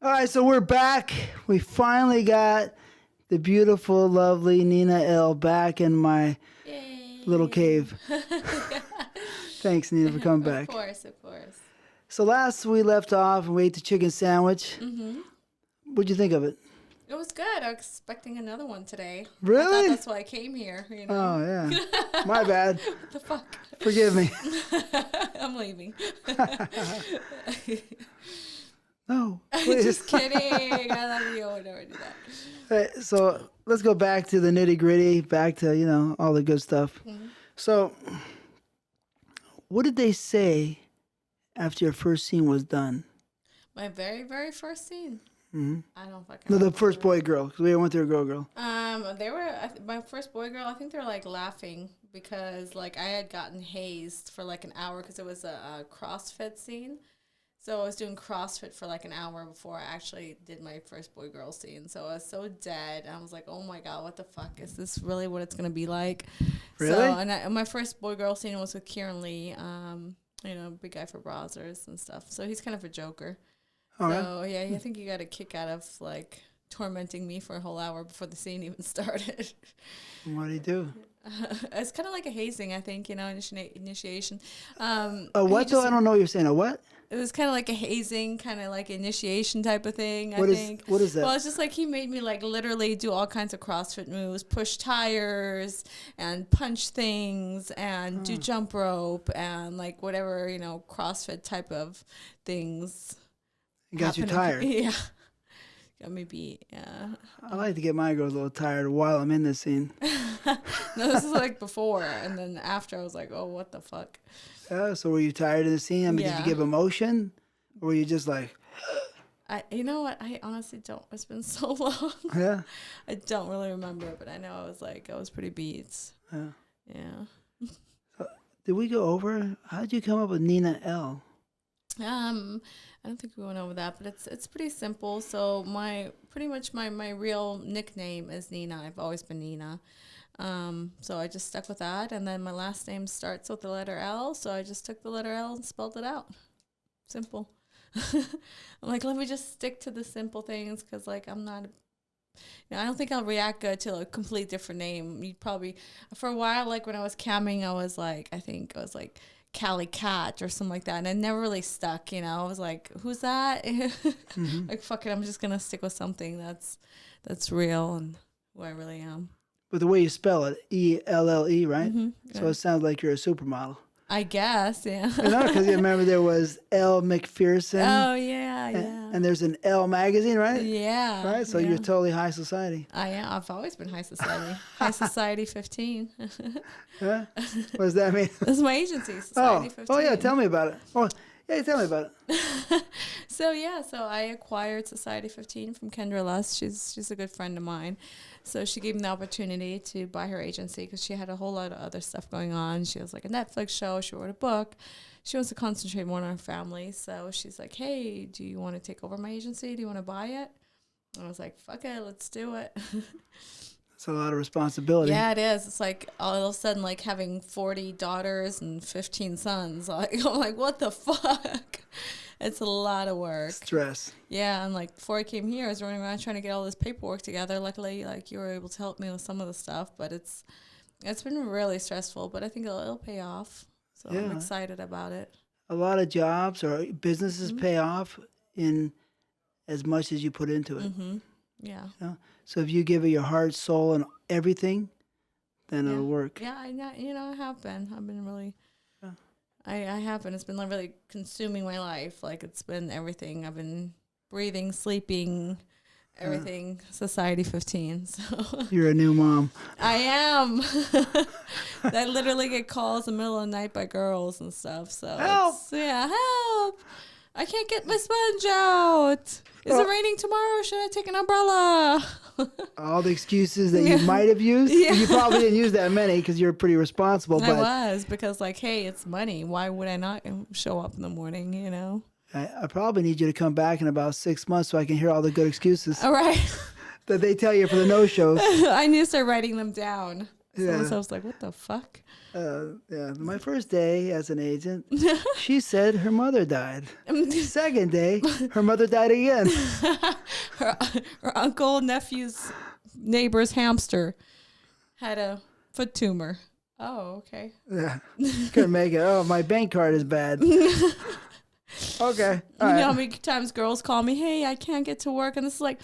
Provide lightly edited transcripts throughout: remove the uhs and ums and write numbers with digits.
All right, so we're back. We finally got the beautiful, lovely Nina Elle back in my little cave. Thanks, Nina, for coming back. Of course, of course. So last we left off and we ate the chicken sandwich. Mm-hmm. What'd you think of it? It was good. I was expecting another one today. Really? I thought that's why I came here, you know? Oh, yeah. My bad. What the fuck? Forgive me. I'm leaving. No, please. Just kidding. I love you. I would never do that. Hey, so let's go back to the nitty gritty, back to, all the good stuff. Mm-hmm. So what did they say after your first scene was done? My very, very first scene. Mm-hmm. I don't fucking No, the remember. first boy girl, because we went through a girl. They were my first boy girl. I think they were like laughing because like I had gotten hazed for like an hour because it was a CrossFit scene. So I was doing CrossFit for like an hour before I actually did my first boy girl scene. So I was so dead. I was like, oh my God, what the fuck? Is this really what it's going to be like? Really? So, and my first boy girl scene was with Kieran Lee, big guy for browsers and stuff. So he's kind of a joker. All so right. yeah, I think you got a kick out of like tormenting me for a whole hour before the scene even started. What did he do? It's kind of like a hazing, I think, initiation. A what though? I don't know what you're saying. A what? It was kind of like a hazing, kind of like initiation type of thing, I think. What is that? Well, it's just like he made me like literally do all kinds of CrossFit moves, push tires and punch things and do jump rope and like whatever, CrossFit type of things. It got you happening. tired. Yeah. Got me beat, yeah. I like to get my girls a little tired while I'm in this scene. No, this is like before. And then after I was like, oh, what the fuck? Yeah, so were you tired of the scene? I mean, did you give emotion? Or were you just like... You know what? I honestly don't. It's been so long. Yeah? I don't really remember, but I know I was pretty beat. Yeah. Yeah. So, did we go over? How did you come up with Nina Elle? I don't think we went over that, but it's pretty simple. So my real nickname is Nina. I've always been Nina. So I just stuck with that, and then my last name starts with the letter L, so I just took the letter L and spelled it out. Simple. I'm like, let me just stick to the simple things, because like I'm not. I don't think I'll react good to a complete different name. You'd probably, for a while, like when I was camming, I think I was like Cali Cat or something like that, and it never really stuck. I was like, who's that? Mm-hmm. Like, fuck it, I'm just gonna stick with something that's real and who I really am. But the way you spell it, E-L-L-E, right? Mm-hmm. So it sounds like you're a supermodel. I guess, yeah. Because you remember there was Elle McPherson. Oh yeah, yeah. And there's an Elle magazine, right? Yeah. Right. So yeah. you're totally high society. I am. I've always been high society. High society 15. Huh? What does that mean? This is my agency, Society 15. Oh yeah. Tell me about it. Oh yeah, tell me about it. So I acquired Society 15 from Kendra Luss. She's a good friend of mine. So she gave me the opportunity to buy her agency because she had a whole lot of other stuff going on. She has like a Netflix show. She wrote a book. She wants to concentrate more on her family. So she's like, hey, do you want to take over my agency? Do you want to buy it? And I was like, fuck it, let's do it. It's a lot of responsibility. Yeah, it is. It's like all of a sudden like having 40 daughters and 15 sons. Like, I'm like, what the fuck? It's a lot of work. Stress. Yeah, and like before I came here, I was running around trying to get all this paperwork together. Luckily, like you were able to help me with some of the stuff, but it's been really stressful. But I think it'll pay off. So Yeah. I'm excited about it. A lot of jobs or businesses pay off in as much as you put into it. Mm-hmm. Yeah. So if you give it your heart, soul, and everything, then it'll work. Yeah, I have been. I've been really. I have been. It's been like really consuming my life. Like it's been everything. I've been breathing, sleeping, everything. Society 15. So You're a new mom. I am. I literally get calls in the middle of the night by girls and stuff. So Help! Help! I can't get my sponge out. Is it raining tomorrow? Should I take an umbrella? All the excuses that you might have used. Yeah. You probably didn't use that many because you're pretty responsible. I But was, because like, hey, it's money. Why would I not show up in the morning, I probably need you to come back in about 6 months so I can hear all the good excuses All right. that they tell you for the no-shows. I need to start writing them down. Yeah. So I was like, what the fuck? Yeah. My first day as an agent, she said her mother died. Second day, her mother died again. her uncle, nephew's neighbor's hamster had a foot tumor. Oh, okay. Yeah. Couldn't make it. Oh, my bank card is bad. Okay. All right. You know how many times girls call me, hey, I can't get to work. And this is like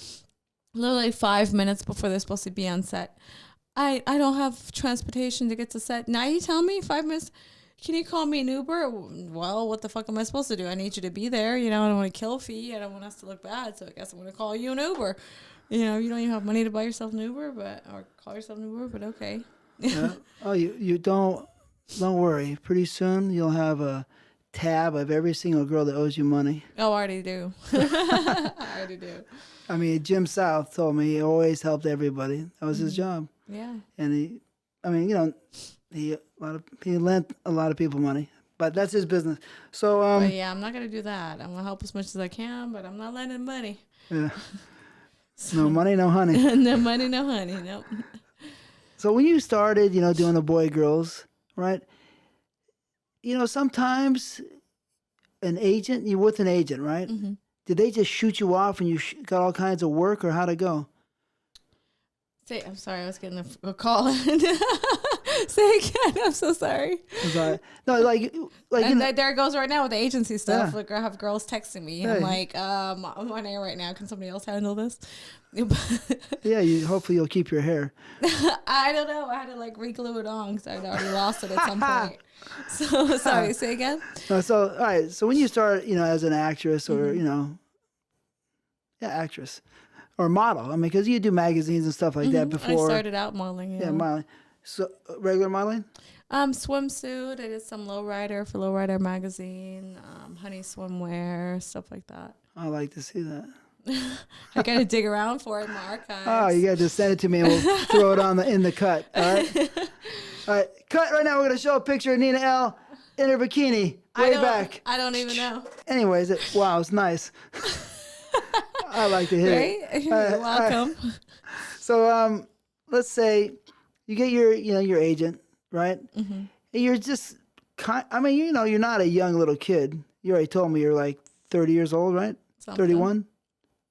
literally 5 minutes before they're supposed to be on set. I don't have transportation to get to set. Now you tell me 5 minutes, can you call me an Uber? Well, what the fuck am I supposed to do? I need you to be there. You know, I don't want to kill a fee. I don't want us to look bad. So I guess I'm going to call you an Uber. You know, you don't even have money to buy yourself an Uber, or call yourself an Uber, but okay. Yeah. Oh, you don't worry. Pretty soon you'll have a tab of every single girl that owes you money. Oh, I already do. I already do. I mean, Jim South told me he always helped everybody. That was his job. Yeah. And he lent a lot of people money, but that's his business. So but yeah, I'm not gonna do that. I'm gonna help as much as I can, but I'm not lending money. Yeah. No money, no honey. No money, no honey. Nope. So when you started, doing the boy girls, right? Sometimes you're with an agent, right? Mm-hmm. Did they just shoot you off and you got all kinds of work, or how'd it go? I'm sorry, I was getting a call. Say again. I'm so sorry. I'm sorry. No, like and there it goes right now with the agency stuff. Yeah. Like I have girls texting me. Hey. I'm like, I'm on air right now. Can somebody else handle this? Yeah, hopefully you'll keep your hair. I don't know. I had to like re-glue it on because I'd already lost it at some point. So sorry. Say again. So all right. So when you start, as an actress or actress or model. I mean, because you do magazines and stuff like that before. I started out modeling. Yeah, modeling. So regular modeling. Swimsuit. I did some Lowrider for Lowrider magazine. Honey swimwear, stuff like that. I like to see that. I gotta dig around for it in my archives. Oh, you gotta just send it to me and we'll throw it in the cut. All right. All right. Cut right now. We're gonna show a picture of Nina Elle in her bikini way back. I don't even know. Anyways, wow, it's nice. I like to hear it. You're welcome. So let's say you get your agent, right? Mm-hmm. And you're just you're not a young little kid. You already told me you're like 30 years old, right? 31?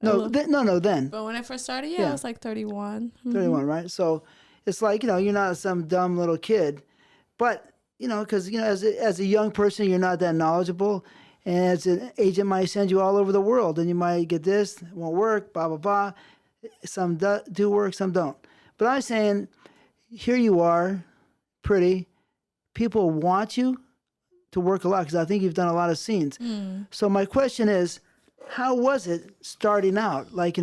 No, then. But when I first started, I was like 31. Mm-hmm. 31, right? So it's like, you're not some dumb little kid. But, because, as a young person, you're not that knowledgeable. And as an agent might send you all over the world. And you might get this, it won't work, blah, blah, blah. Some do work, some don't. But I'm saying, here you are, pretty. People want you to work a lot because I think you've done a lot of scenes. So my question is, how was it starting out? Like,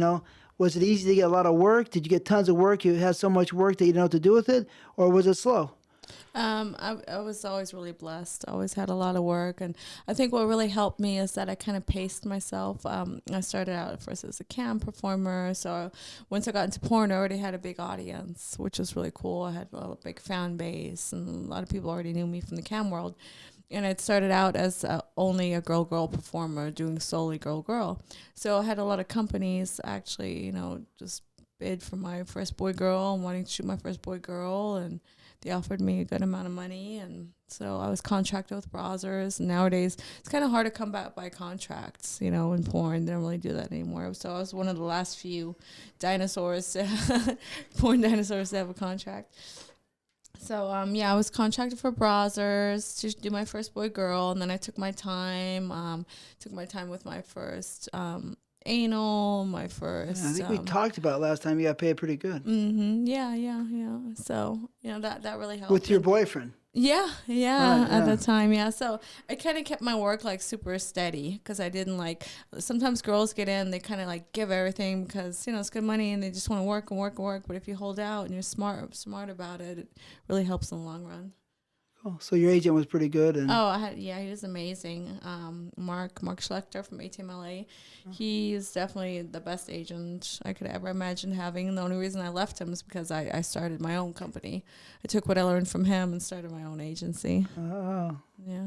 was it easy to get a lot of work? Did you get tons of work? You had so much work that you didn't know what to do with it? Or was it slow? I was always really blessed. I always had a lot of work. And I think what really helped me is that I kind of paced myself. I started out at first as a cam performer. So once I got into porn, I already had a big audience, which was really cool. I had a big fan base and a lot of people already knew me from the cam world. And it started out as only a girl performer doing solely girl. So I had a lot of companies actually, just bid for my first boy girl and wanting to shoot my first boy girl. And they offered me a good amount of money. And so I was contracted with browsers. And nowadays, it's kind of hard to come back by contracts, in porn. They don't really do that anymore. So I was one of the last few dinosaurs, porn dinosaurs to have a contract. So, I was contracted for browsers to do my first boy girl, and then I took my time with my first anal, my first... Yeah, I think we talked about it last time. You got paid pretty good. Mm-hmm. Yeah. So, that really helped. With your boyfriend? Yeah, right, at the time, yeah. So I kind of kept my work like super steady because I didn't sometimes girls get in, they kind of like give everything because, it's good money and they just want to work and work and work. But if you hold out and you're smart about it, it really helps in the long run. Cool. So your agent was pretty good. And he was amazing. Mark Schlechter from ATMLA. He's definitely the best agent I could ever imagine having. And the only reason I left him is because I started my own company. I took what I learned from him and started my own agency. Oh. Yeah.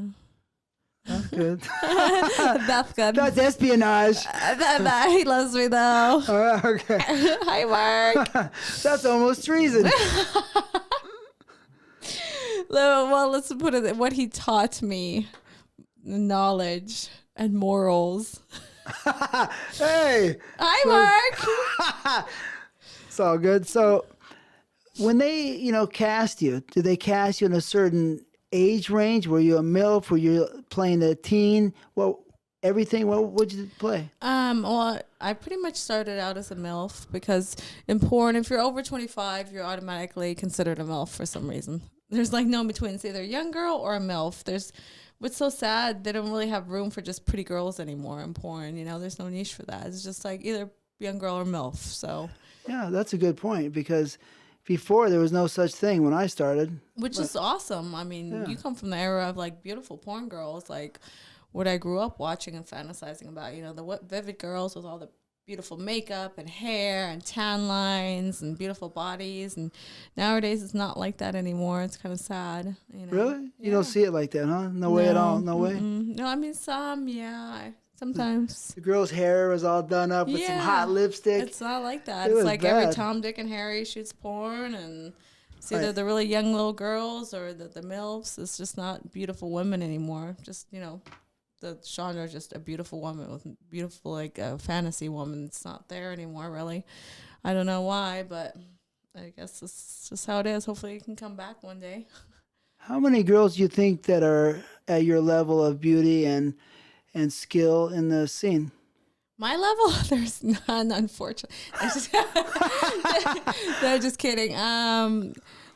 That's good. That's good. That's espionage. He loves me though. Okay. Hi, Mark. That's almost treason. Well, let's put it what he taught me, knowledge and morals. Hey, Hi, Mark. it's all good. So, when they, cast you, do they cast you in a certain age range? Were you a MILF? Were you playing a teen? Well, everything. What would you play? Well, I pretty much started out as a MILF because in porn, if you're over 25, you're automatically considered a MILF for some reason. There's like no in between. It's either a young girl or a MILF. What's so sad, they don't really have room for just pretty girls anymore in porn. There's no niche for that. It's just like either young girl or MILF. So Yeah, that's a good point because before there was no such thing when I started. which is awesome. I mean, Yeah. you come from the era of like beautiful porn girls, like what I grew up watching and fantasizing about. The vivid girls with all the beautiful makeup and hair and tan lines and beautiful bodies. And nowadays it's not like that anymore. It's kind of sad. Really? You Yeah. don't see it like that, huh? No way at all? No way? No, I mean, sometimes. The girl's hair was all done up with some Yeah. hot lipstick. It's not like that. It It's was like every bad. Tom, Dick, and Harry shoots porn, and it's either Right. the really young little girls or the MILFs. It's just not beautiful women anymore. Just, the genre is just a beautiful woman with beautiful, like, a fantasy woman. It's not there anymore, really. I don't know why, but I guess it's just how it is. Hopefully it can come back one day. How many girls do you think that are at your level of beauty and skill in the scene? My level, there's none, unfortunately. No, just kidding.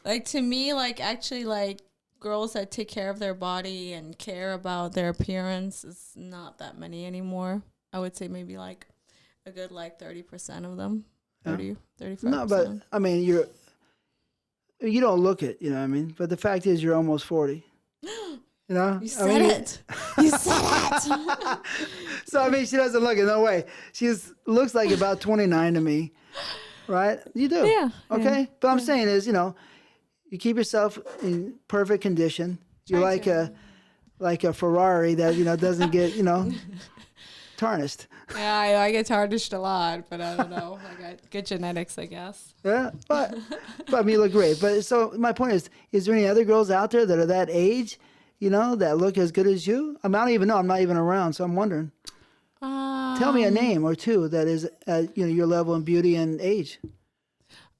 Like to me, like actually, like girls that take care of their body and care about their appearance is not that many anymore. I would say maybe like a good like 30% of them, 35%. No, but I mean, you don't look it, you know what I mean? But the fact is you're almost 40. You know? You said it. You said it. So, I mean, she doesn't look it. No way. She looks like about 29 to me. Right? You do. Yeah. Okay? Yeah. But I'm saying is, you keep yourself in perfect condition. You're like a Ferrari that, doesn't get, tarnished. Yeah, I get tarnished a lot, but I don't know. I got good genetics, I guess. Yeah, but I mean, you look great. But so my point is there any other girls out there that are that age, that look as good as you? I mean, I don't even know. I'm not even around, so I'm wondering. Tell me a name or two that is at your level in beauty and age.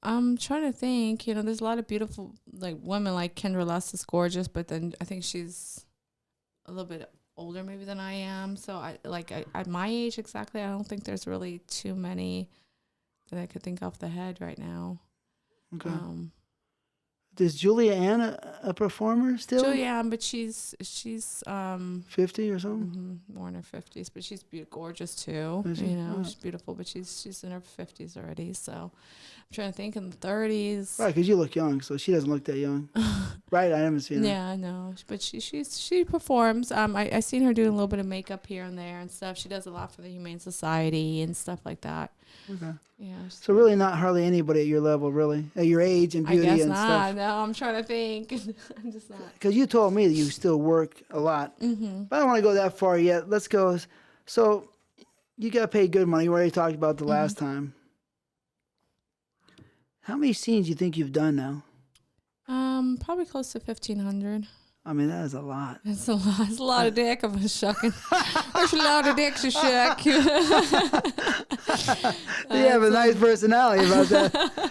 I'm trying to think. There's a lot of beautiful like women. Like Kendra Lust is gorgeous, but then I think she's a little bit older maybe than I am. So I at my age exactly, I don't think there's really too many that I could think off the head right now. Okay. Is Julia Ann a performer still? Julia Ann, but she's 50 or something? more in her 50s, but she's gorgeous too. Is she? Oh. She's beautiful, but she's in her 50s already. So I'm trying to think in the 30s. Right, because you look young, so she doesn't look that young. Right, I haven't seen her. Yeah, I know, but she performs. I seen her doing a little bit of makeup here and there and stuff. She does a lot for the Humane Society and stuff like that. Okay. Yeah. So really not hardly anybody at your level, really, at your age and beauty I guess and not. stuff. No, I'm trying to think. I'm just not. Because you told me that you still work a lot. Mm-hmm. But I don't want to go that far yet. Let's go. So you got paid good money. We already talked about the last time. How many scenes do you think you've done now? Probably close to 1,500. I mean, that is a lot. It's a lot. It's a lot of dick. I'm shucking. There's a lot of dicks to shuck. You have a nice personality about that.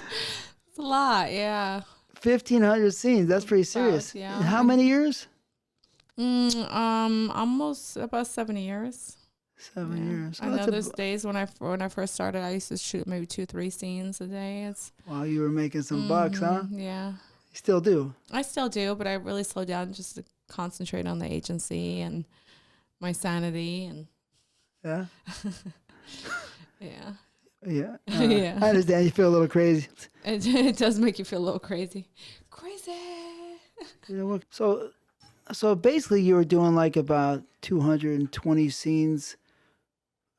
It's a lot, yeah. 1,500 scenes. That's pretty serious. yeah. And how many years? Almost about 7 years. 7 years. I know there's days when I first started, I used to shoot maybe 2-3 scenes a day. Wow, you were making some bucks, huh? Yeah. You still do. I still do, but I really slowed down just to concentrate on the agency and my sanity and Yeah. yeah. Yeah. Yeah. I understand. You feel a little crazy. It does make you feel a little crazy. Crazy. You know what? So basically, you were doing like about 220 scenes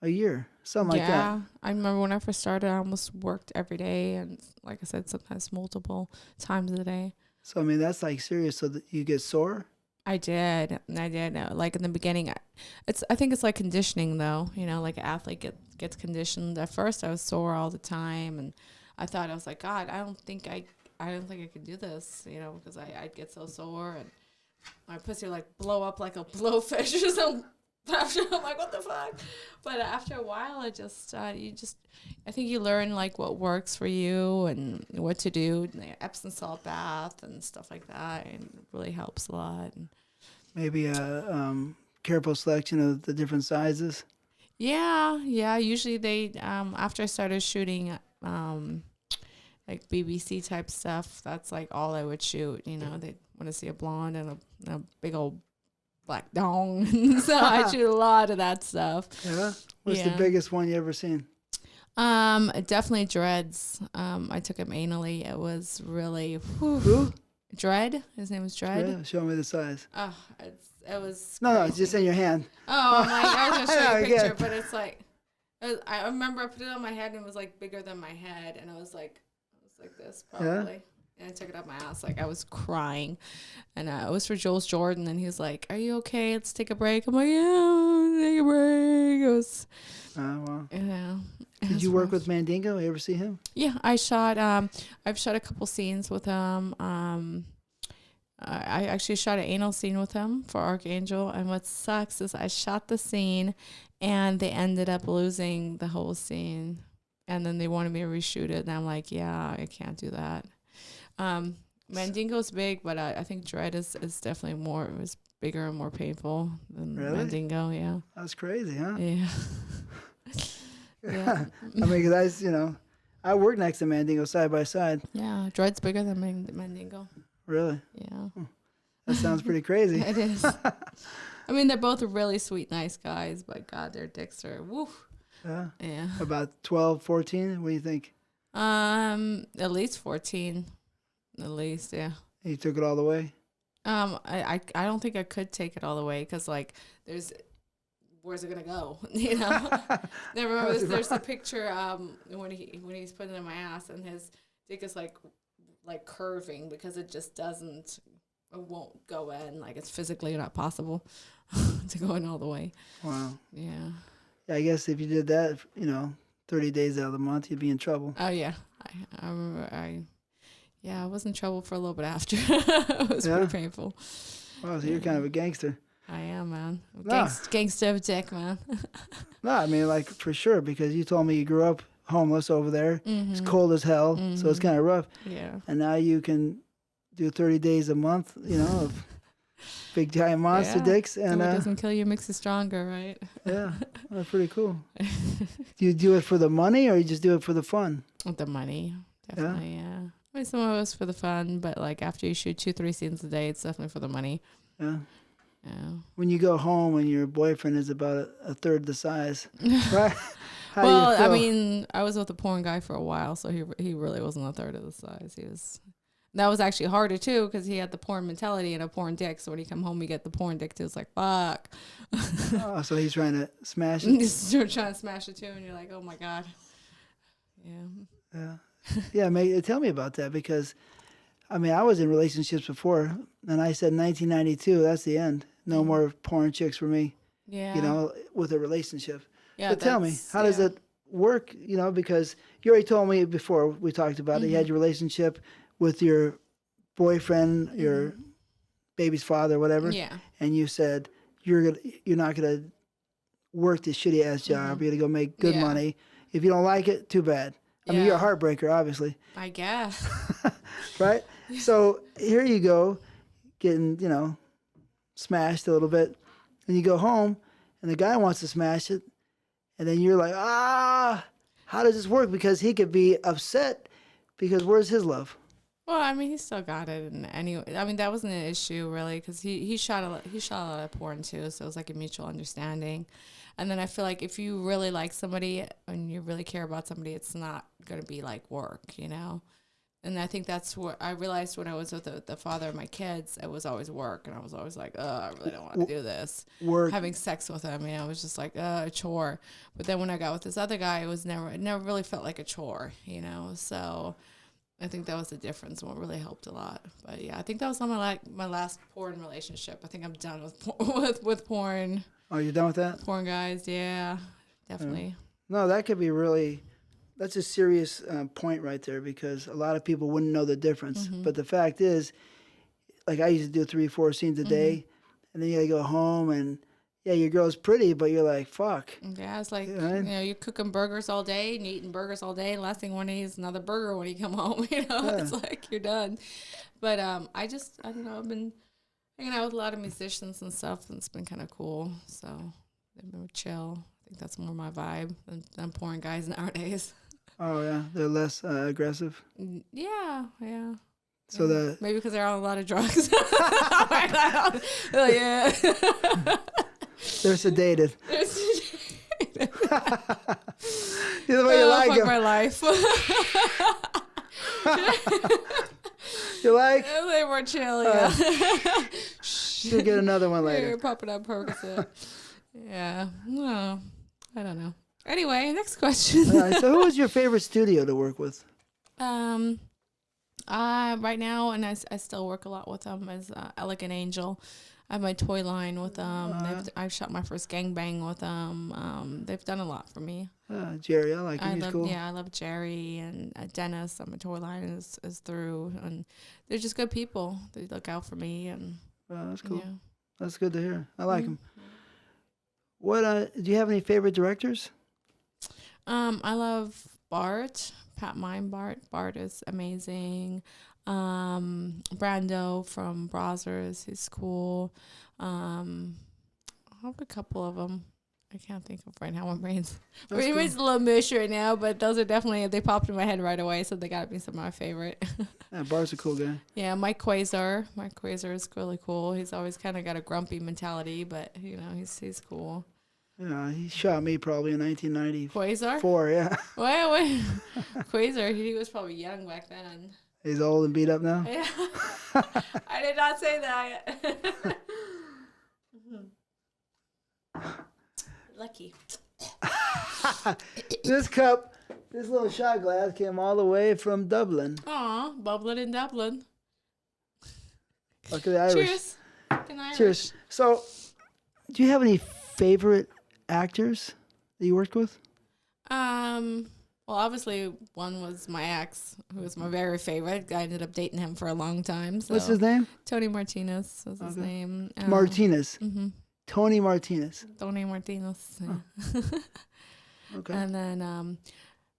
a year, something like that. Yeah, I remember when I first started, I almost worked every day, and like I said, sometimes multiple times a day. So I mean, that's like serious. So that you get sore. I did. Like in the beginning, I think it's like conditioning though. Like an athlete gets conditioned. At first, I was sore all the time, and I thought I was like, God, I don't think I don't think I could do this, you know, because I'd get so sore and my pussy would like blow up like a blowfish or something. After I'm like, what the fuck? But after a while, I think you learn like what works for you and what to do. Epsom salt bath and stuff like that, and it really helps a lot. Maybe a careful selection of the different sizes. Yeah. Usually they after I started shooting like BBC type stuff, that's like all I would shoot. You know, they want to see a blonde and a big old black dong. So I shoot a lot of that stuff. Yeah. What's the biggest one you ever seen? Definitely dreads. I took him anally. It was really Who? Dread. His name was Dread. Yeah, show me the size. Oh, it was No, crazy. it's just in your hand. Oh my! I was gonna show you a picture, Yeah. but it's like I remember I put it on my head and it was like bigger than my head, and it was like this probably. Yeah. And I took it up my ass. Like, I was crying. And it was for Jules Jordan. And he was like, are you okay? Let's take a break. I'm like, yeah, take a break. It was, wow. Yeah. Did you work with Mandingo? You ever see him? Yeah, I've shot a couple scenes with him. I actually shot an anal scene with him for Archangel. And what sucks is I shot the scene and they ended up losing the whole scene. And then they wanted me to reshoot it. And I'm like, yeah, I can't do that. Mandingo's big, but I think Dread is definitely is bigger and more painful than Mandingo. Yeah, that's crazy, huh? Yeah. Yeah. I mean, cause I work next to Mandingo side by side. Yeah, Dread's bigger than Mandingo. Really? Yeah. That sounds pretty crazy. It is. I mean, they're both really sweet, nice guys, but God, their dicks are woof. Yeah. Yeah. About 12, 14? What do you think? At least 14. At least, yeah. You took it all the way? I don't think I could take it all the way because, like, where's it gonna go? You know. There's a picture when he's putting it in my ass and his dick is like curving because it won't go in. Like, it's physically not possible to go in all the way. Wow. Yeah. Yeah, I guess if you did that, 30 days out of the month, you'd be in trouble. Oh yeah, I remember I was in trouble for a little bit after. It was pretty painful. Wow, so you're kind of a gangster. I am, man. Gangster of dick, man. No, I mean, like, for sure, because you told me you grew up homeless over there. Mm-hmm. It's cold as hell, so it's kind of rough. Yeah. And now you can do 30 days a month, of big giant monster dicks. And so it doesn't kill you, makes you stronger, right? Yeah, that's pretty cool. Do you do it for the money or you just do it for the fun? With the money, definitely, yeah. I mean, some of it was for the fun, but like after you shoot 2-3 scenes a day, it's definitely for the money. Yeah. Yeah. When you go home and your boyfriend is about a third the size, right? Well, I mean, I was with a porn guy for a while, so he really wasn't a third of the size. That was actually harder too because he had the porn mentality and a porn dick. So when he come home, he get the porn dick too. It's like fuck. Oh, so he's trying to smash it. He's trying to smash it too, and you're like, oh my god. Yeah. Yeah. Yeah, tell me about that because, I mean, I was in relationships before, and I said 1992, that's the end. No more porn chicks for me. Yeah. With a relationship. Yeah. But tell me, how does it work? Because you already told me before we talked about it. You had your relationship with your boyfriend, your baby's father, whatever. Yeah. And you said you're not gonna work this shitty ass job. You're gonna go make good money. If you don't like it, too bad. I mean, you're a heartbreaker, obviously. I guess. Right? So here you go, getting, smashed a little bit. And you go home, and the guy wants to smash it. And then you're like, how does this work? Because he could be upset because where's his love? Well, I mean, he still got it. And anyway, I mean, that wasn't an issue, really, because he shot a lot of porn, too. So it was like a mutual understanding. And then I feel like if you really like somebody and you really care about somebody, it's not going to be like work, And I think that's what I realized when I was with the father of my kids. It was always work. And I was always like, I really don't want to do this. Work. Having sex with him, I was just like, a chore. But then when I got with this other guy, it never really felt like a chore, So I think that was the difference and what really helped a lot. But yeah, I think that was on my last porn relationship. I think I'm done with porn. Oh, you're done with that? Porn guys, yeah, definitely. No, that could be really that's a serious point right there, because a lot of people wouldn't know the difference. Mm-hmm. But the fact is, like I used to do 3-4 scenes a day, and then you gotta go home and yeah, your girl's pretty, but you're like, fuck. Yeah, it's like, Yeah, right? you're cooking burgers all day and you're eating burgers all day. And last thing you want to eat is another burger when you come home. It's like you're done. But I don't know, I've been hanging out with a lot of musicians and stuff, and it's been kind of cool. So they've been chill. I think that's more my vibe than porn guys nowadays. Oh yeah, they're less aggressive. Yeah. So Yeah. Maybe because they're on a lot of drugs. Yeah. they're sedated. You're the way you like fuck them. my life. You like? They were chill, yeah. You'll get another one later. You're popping up Percocet. Yeah. No, I don't know. Anyway, next question. All right, so who was your favorite studio to work with? Right now, and I still work a lot with them, is Elegant Angel. I have my toy line with them. I've shot my first gangbang with them. They've done a lot for me. Jerry, I like him. He's cool. Yeah, I love Jerry and Dennis. My toy line is through, and they're just good people. They look out for me, and That's cool. Yeah. That's good to hear. I like him. What do you have any favorite directors? I love Bart, Pat Mine Bart. Bart is amazing. Brando from Brazzers, he's cool. I have a couple of them. I can't think of right now. My brain's a little mush right now, but those are definitely, they popped in my head right away, so they got to be some of my favorite. Yeah, Bart's a cool guy. Yeah, Mike Quasar. Mike Quasar is really cool. He's always kind of got a grumpy mentality, but he's cool. Yeah, he shot me probably in 1994. Quasar? Yeah. Wait. Quasar, he was probably young back then. He's old and beat up now? Yeah. I did not say that. Lucky. This little shot glass came all the way from Dublin. Aw, bubbling in Dublin. Look at the Irish. Cheers. Good night, Cheers. So, do you have any favorite actors that you worked with? Well, obviously, one was my ex, who was my very favorite. I ended up dating him for a long time. So. What's his name? Tony Martinez was his name. Martinez. Mm-hmm. Tony Martinez. Tony Martinez. Yeah. Okay. And then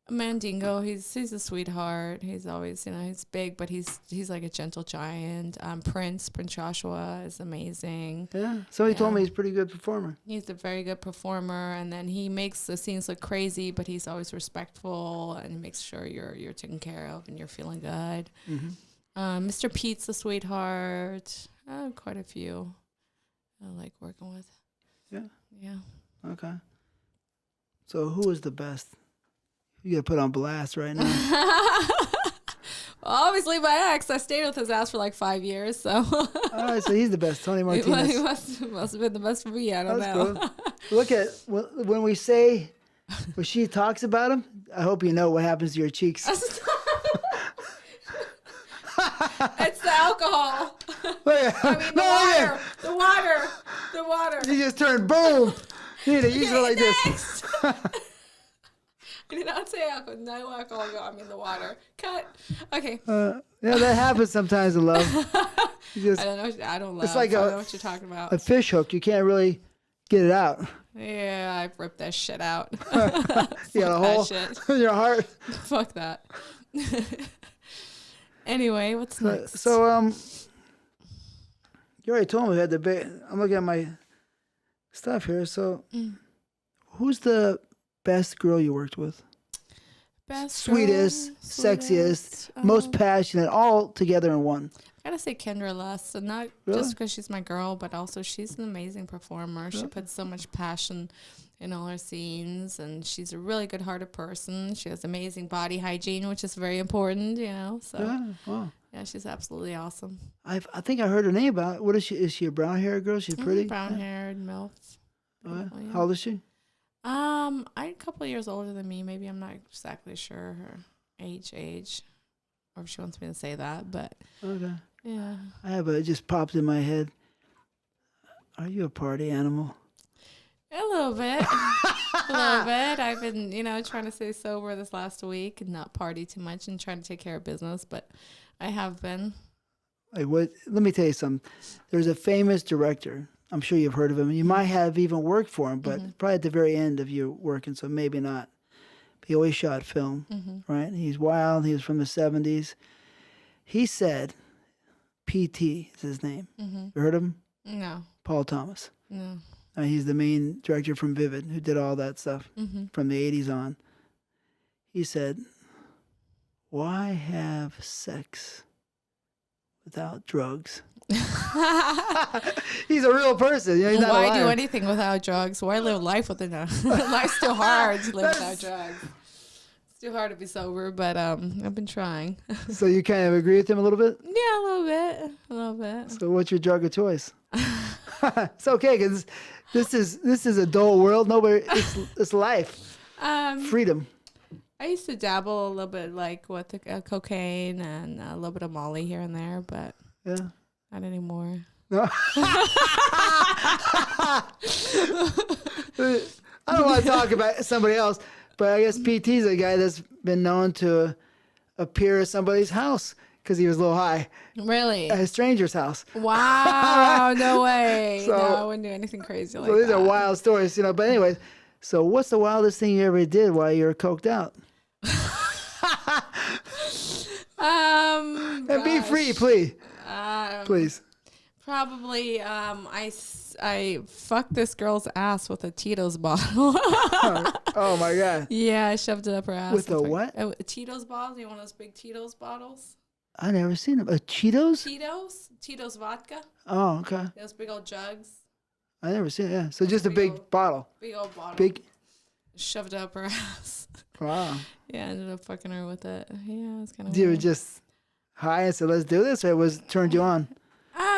Mandingo, he's a sweetheart. He's always, he's big, but he's like a gentle giant. Prince Joshua is amazing. Yeah. Somebody told me he's a pretty good performer. He's a very good performer, and then he makes the scenes look crazy, but he's always respectful and he makes sure you're taken care of and you're feeling good. Mm-hmm. Mr. Pete's a sweetheart. Quite a few I like working with. Yeah. Okay. So who is the best? You got to put on blast right now. Well, obviously my ex. I stayed with his ass for like 5 years, so. All right, so he's the best, Tony Martinez. He must have been the best for me. I don't know. Cool. Look at when we say when she talks about him. I hope you know what happens to your cheeks. It's the alcohol. The water. You just turned boom. You need to use it like this. I did not say alcohol. No alcohol. I mean the water. Cut. Okay. Yeah, that happens sometimes in love. I don't know. I don't love. It's like I don't know what you're talking about. A fish hook. You can't really get it out. Yeah, I ripped that shit out. You got a hole in your heart. Fuck that. Anyway, what's next? So you already told me we had the big. I'm looking at my stuff here. So, who's the best girl you worked with? Best, sweetest, girl, sexiest, most passionate, all together in one. I gotta say Kendra Lust, and not just because she's my girl, but also she's an amazing performer. She puts so much passion in all her scenes, and she's a really good-hearted person. She has amazing body hygiene, which is very important, So yeah, she's absolutely awesome. I think I heard her name about. What is she? Is she a brown-haired girl? She's pretty. Brown-haired MILF. Yeah. How old is she? A couple of years older than me. Maybe I'm not exactly sure her age, or if she wants me to say that, but okay. Yeah. It just popped in my head. Are you a party animal? A little bit. A little bit. I've been, trying to stay sober this last week and not party too much and trying to take care of business, but I have been. Like what? Let me tell you something. There's a famous director. I'm sure you've heard of him. You might have even worked for him, but probably at the very end of your working, so maybe not. But he always shot film, right? He's wild. He was from the 70s. He said, PT is his name. You heard of him? No. Paul Thomas. No. He's the main director from Vivid, who did all that stuff from the 80s on. He said, why have sex without drugs? He's a real person. He's not Why do anything without drugs? Why live life without life's too hard to live without drugs. It's too hard to be sober, but I've been trying. So you kind of agree with him a little bit? Yeah, a little bit. A little bit. So what's your drug of choice? It's okay, because this is a dull world. Nobody, it's life, freedom. I used to dabble a little bit, like with the, cocaine and a little bit of Molly here and there, but Yeah. not anymore. No. I don't want to talk about somebody else, but I guess PT's a guy that's been known to appear at somebody's house because he was a little high. Really? At a stranger's house. Wow, no way. So- no, I wouldn't do anything crazy like So these that. are wild stories, But anyways, so what's the wildest thing you ever did while you were coked out? And be free, please. Please. Probably, I fucked this girl's ass with a Tito's bottle. Oh my God. Yeah, I shoved it up her ass. With a what? A Tito's bottle. You want those big Tito's bottles? I never seen them. Cheetos? Tito's vodka. Oh, okay. Those big old jugs. I never seen it. Yeah. So just a big bottle. Big old bottle. Big. Shoved it up her ass. Wow. Yeah, I ended up fucking her with it. Yeah, it's kind of You were weird. just high and said, let's do this, or it was turned you on?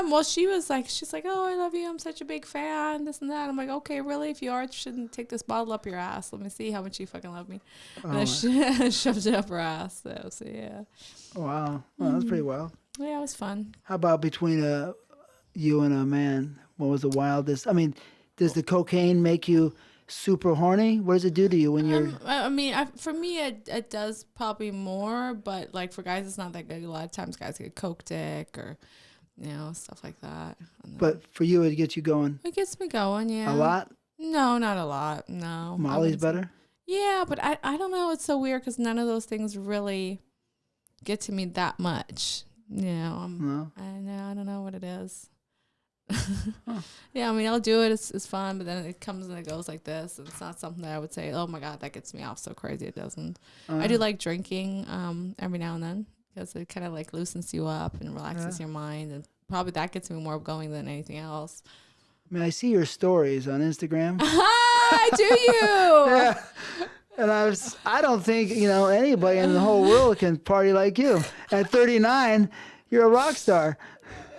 Well, she's like, oh, I love you. I'm such a big fan. This and that. I'm like, okay, really? If you are, you shouldn't take this bottle up your ass. Let me see how much you fucking love me. And I shoved it up her ass. So yeah. Wow. Well, that's pretty wild. Yeah, it was fun. How about between you and a man? What was the wildest? I mean, does the cocaine make you super horny? What does it do to you when you're... I mean, for me, it does probably more, but like for guys, it's not that good. A lot of times guys get coke dick or, stuff like that. But for you, it gets you going It gets me going, yeah. a lot? No, not a lot, no. I Molly's wouldn't say- better? Yeah, but I don't know. It's so weird because none of those things really get to me that much. No. I don't know what it is. Yeah, I mean, I'll do it. It's fun, but then it comes and it goes like this. And it's not something that I would say, oh my God, that gets me off so crazy. It doesn't. I do like drinking every now and then because it kind of like loosens you up and relaxes your mind. And probably that gets me more going than anything else. I mean, I see your stories on Instagram. Hi, do you? Yeah. And I don't think, anybody in the whole world can party like you. At 39, you're a rock star.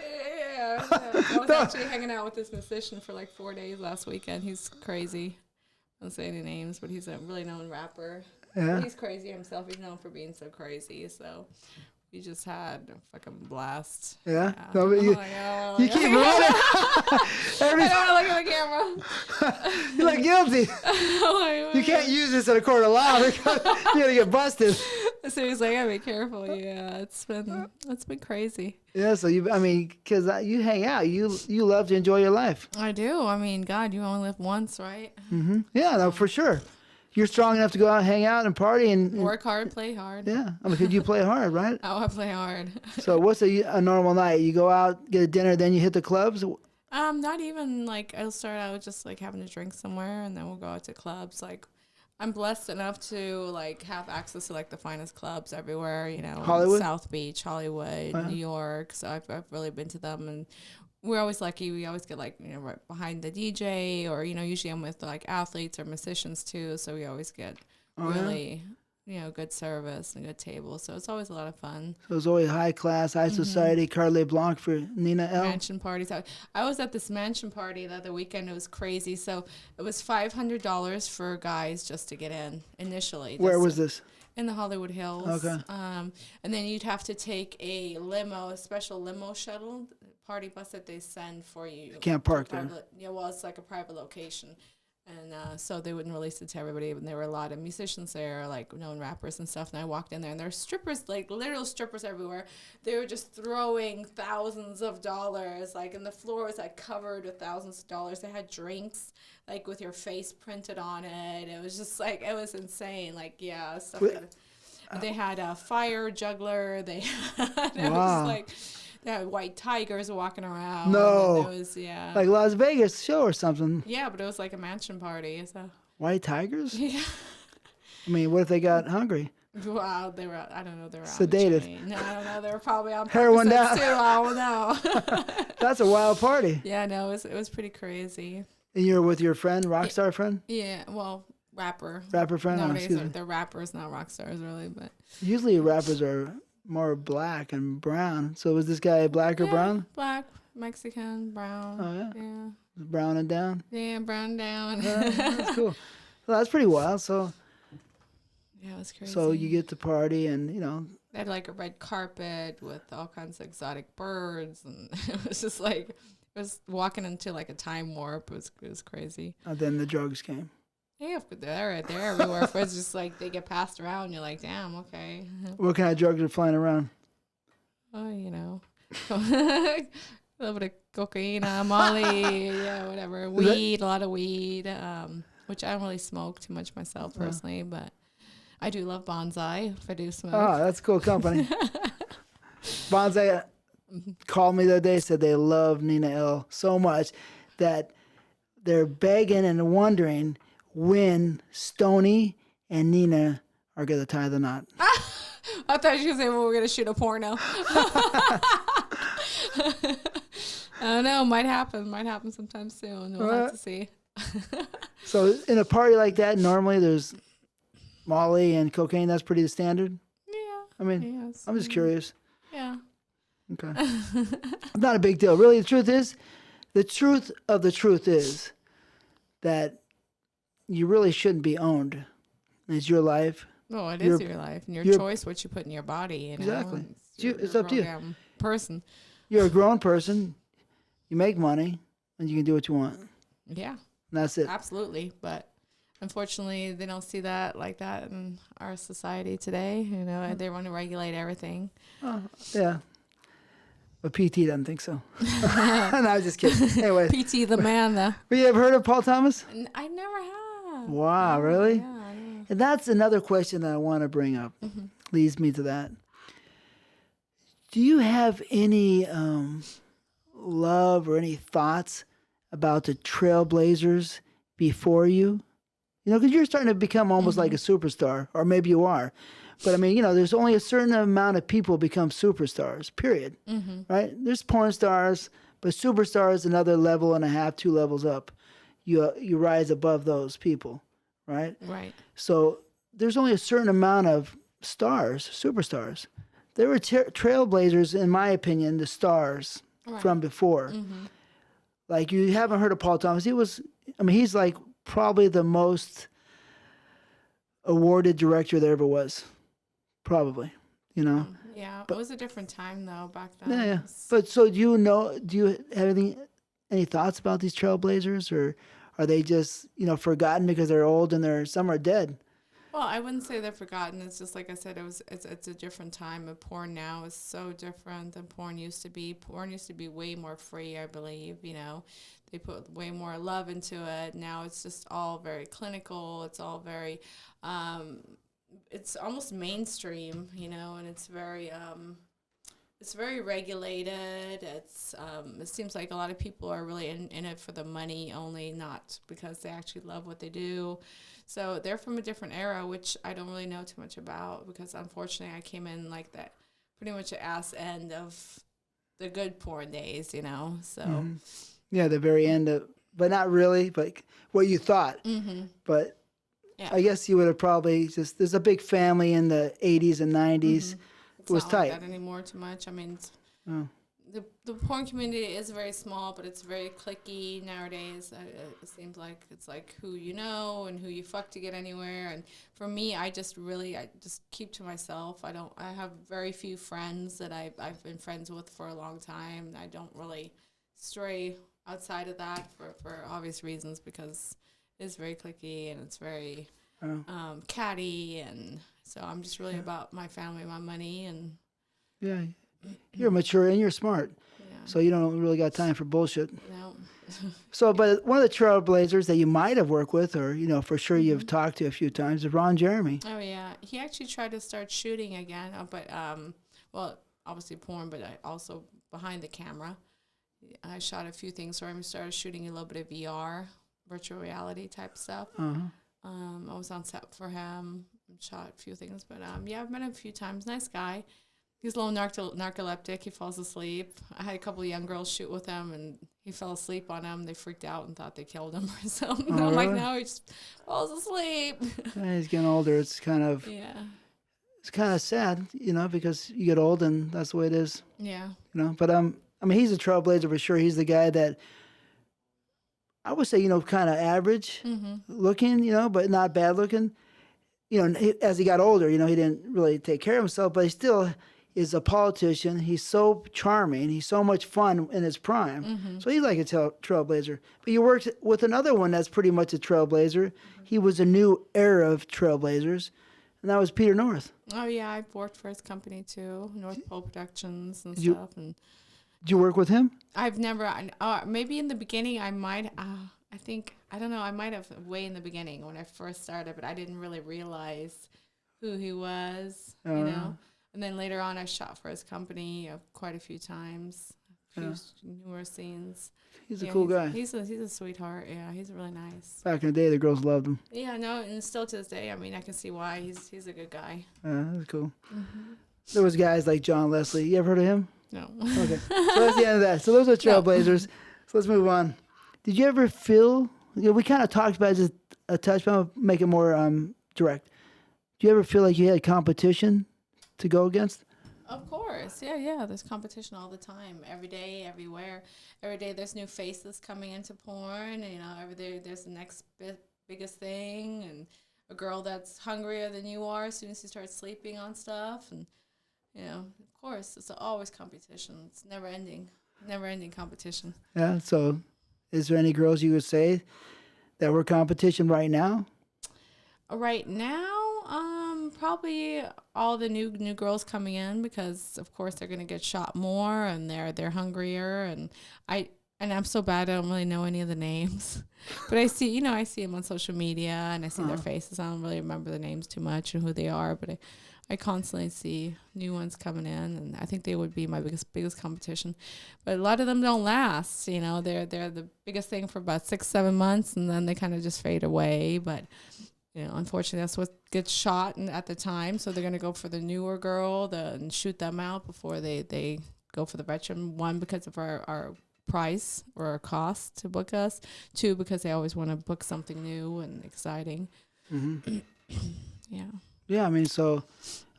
Yeah. I was actually hanging out with this musician for like 4 days last weekend. He's crazy. I don't say any names, but he's a really known rapper. Yeah. He's crazy himself. He's known for being so crazy. So we just had a fucking blast. Yeah? Yeah. No, but I'm you like, oh, keep running. I don't want to look at the camera. You're like guilty. You can't use this in a court of law because you're going to get busted. So he's like, I gotta be careful. Yeah, it's been crazy. Yeah, so because you hang out. You love to enjoy your life. I do. I mean, God, you only live once, right? Mm-hmm. Yeah, no, for sure. You're strong enough to go out and hang out and party and Work hard, play hard. Yeah, because you play hard, right? Oh, I play hard. So what's a normal night? You go out, get a dinner, then you hit the clubs? Not even like I'll start out just like having a drink somewhere, and then we'll go out to clubs. Like, I'm blessed enough to like have access to like the finest clubs everywhere. Hollywood? South Beach, Hollywood, New York. So I've really been to them, and we're always lucky. We always get like right behind the DJ, or usually I'm with like athletes or musicians too. So we always get really good service and good tables. So it's always a lot of fun. So it's always high class, high society, Carlet Blanc for Nina Elle. Mansion parties. I was at this mansion party the other weekend. It was crazy. So it was $500 for guys just to get in initially. Where was this? In the Hollywood Hills. Okay. And then you'd have to take a special limo shuttle, party bus that they send for you. You can't park there. Yeah, well, it's like a private location. And so they wouldn't release it to everybody. And there were a lot of musicians there, like known rappers and stuff. And I walked in there, and there were strippers, like literal strippers everywhere. They were just throwing thousands of dollars, like, and the floor was like covered with thousands of dollars. They had drinks, like with your face printed on it. It was just like, it was insane. Like, yeah, stuff like that. They had a fire juggler. They had, it was like, they had white tigers walking around. No. It was, yeah. Like Las Vegas show or something. Yeah, but it was like a mansion party. So. White tigers? Yeah. I mean, what if they got hungry? Wow, they were, I don't know, they were sedated. No, I don't know, they were probably on heroin down. too, I don't know. That's a wild party. Yeah, no, it was pretty crazy. And you're with your friend, rock star friend? Yeah, well, rapper. Rapper friend? Nowadays, they're rappers, not rock stars, really, but. Usually rappers are more black and brown. So was this guy black or brown? Black, Mexican, brown. Oh, yeah? Yeah. Brown and down? Yeah, brown down. That's cool. Well, that's pretty wild. So, yeah, it was crazy. so you get to party and, you know. They had like a red carpet with all kinds of exotic birds. And it was just like, it was walking into like a time warp. It was crazy. And then the drugs came. Yeah, they're everywhere. It's just like they get passed around. You're like, damn, okay. What kind of drugs are flying around? Oh, you know, a little bit of cocaine, Molly, yeah, whatever. Weed, a lot of weed, which I don't really smoke too much myself personally, but I do love bonsai if I do smoke. Oh, that's cool company. Bonsai called me the other day, said they love Nina Elle so much that they're begging and wondering when Stoney and Nina are going to tie the knot. I thought you were saying we were going to shoot a porno. I don't know. Might happen sometime soon. We'll have to see. So in a party like that, normally there's Molly and cocaine. That's pretty standard. Yeah. I mean, yes. I'm just curious. Yeah. Okay. Not a big deal. Really, the truth of the truth is that you really shouldn't be owned. It's your life. No, it is your life and your choice what you put in your body. You know? Exactly. It's It's up to you. Person. You're a grown person. You make money, and you can do what you want. Yeah. And that's it. Absolutely. But unfortunately, they don't see that like that in our society today. You know, they want to regulate everything. Yeah. But PT doesn't think so. No, I'm just kidding. Anyway. PT the man, though. Have you ever heard of Paul Thomas? I never have. Wow, really? Yeah. And that's another question that I want to bring up. Mm-hmm. Leads me to that. Do you have any love or any thoughts about the trailblazers before you? You know, because you're starting to become almost like a superstar, or maybe you are. But I mean, you know, there's only a certain amount of people become superstars, period. Right? There's porn stars, but superstars another level and a half, 2 levels up. You rise above those people, right? Right. So there's only a certain amount of stars, superstars. There were trailblazers, in my opinion, the stars from before. Like, you haven't heard of Paul Thomas. He's like probably the most awarded director there ever was. Probably, you know. Yeah, it was a different time though back then. Yeah. But so do you have any thoughts about these trailblazers, or are they just, you know, forgotten because they're old and some are dead? Well, I wouldn't say they're forgotten. It's just like I said, it's a different time. And porn now is so different than porn used to be. Porn used to be way more free, I believe. You know, they put way more love into it. Now it's just all very clinical. It's all very, it's almost mainstream, you know, and it's very regulated. It seems like a lot of people are really in it for the money only, not because they actually love what they do. So they're from a different era, which I don't really know too much about because unfortunately I came in like that pretty much the ass end of the good porn days, you know. So yeah, the very end of, but not really, but what you thought. But yeah. I guess you would have probably there's a big family in the 80s and 90s. It was not tight. like that anymore too much. I mean, the porn community is very small, but it's very cliquey nowadays. It seems like it's like who you know and who you fuck to get anywhere. And for me, I just keep to myself. I have very few friends that I've been friends with for a long time. I don't really stray outside of that for obvious reasons because is very cliquey and it's very Oh. catty, and so I'm just really about my family, my money, and Yeah, you're mature and you're smart, so you don't really got time for bullshit. no. So, but one of the trailblazers that you might have worked with, or for sure you've talked to a few times, is Ron Jeremy. Oh yeah, he actually tried to start shooting again, but well, obviously porn, but I also behind the camera. I shot a few things for him. Started shooting a little bit of VR, virtual reality type stuff. I was on set for him and shot a few things, but yeah, I've met him a few times. Nice guy. He's a little narcoleptic. He falls asleep. I had a couple of young girls shoot with him, and he fell asleep on them. They freaked out and thought they killed him or something. Oh, I'm like, really? no, he just falls asleep. Yeah, he's getting older. It's kind of sad, because you get old and that's the way it is. Yeah. But I mean, he's a trailblazer for sure. He's the guy that I would say, kind of average looking, but not bad looking. As he got older, he didn't really take care of himself, but he still is a politician. He's so charming. He's so much fun in his prime. So he's like a trailblazer. But you worked with another one that's pretty much a trailblazer. He was a new era of trailblazers, and that was Peter North. Oh yeah, I've worked for his company too, North Pole Productions and stuff. And did you work with him? I've never. Maybe in the beginning I might. I don't know. I might have way in the beginning when I first started, but I didn't really realize who he was. And then later on, I shot for his company quite a few times, a few newer scenes. He's a cool guy. He's a sweetheart. Yeah, he's really nice. Back in the day, the girls loved him. Yeah, no, and still to this day, I mean, I can see why. He's a good guy. That's cool. There was guys like John Leslie. You ever heard of him? No. Okay. So that's the end of that. So those are trailblazers. So let's move on. Did you ever feel, we kind of talked about it, just a touch, but I'll make it more direct. Do you ever feel like you had competition to go against? Of course. Yeah. There's competition all the time. Every day, everywhere. Every day there's new faces coming into porn. And, every day there's the next biggest thing. And a girl that's hungrier than you are as soon as you start sleeping on stuff. And, of course, it's always competition. It's never ending competition. Yeah, so is there any girls you would say that were competition right now? Right now, probably all the new girls coming in, because of course they're gonna get shot more and they're hungrier, and I'm so bad I don't really know any of the names, but I see them on social media and I see their faces. I don't really remember the names too much and who they are, but I constantly see new ones coming in, and I think they would be my biggest competition. But a lot of them don't last. They're the biggest thing for about 6-7 months, and then they kind of just fade away. But unfortunately, that's what gets shot at the time. So they're gonna go for the newer girl and shoot them out before they go for the veteran. One, because of our price or our cost to book us. Two, because they always want to book something new and exciting. Yeah. Yeah, I mean,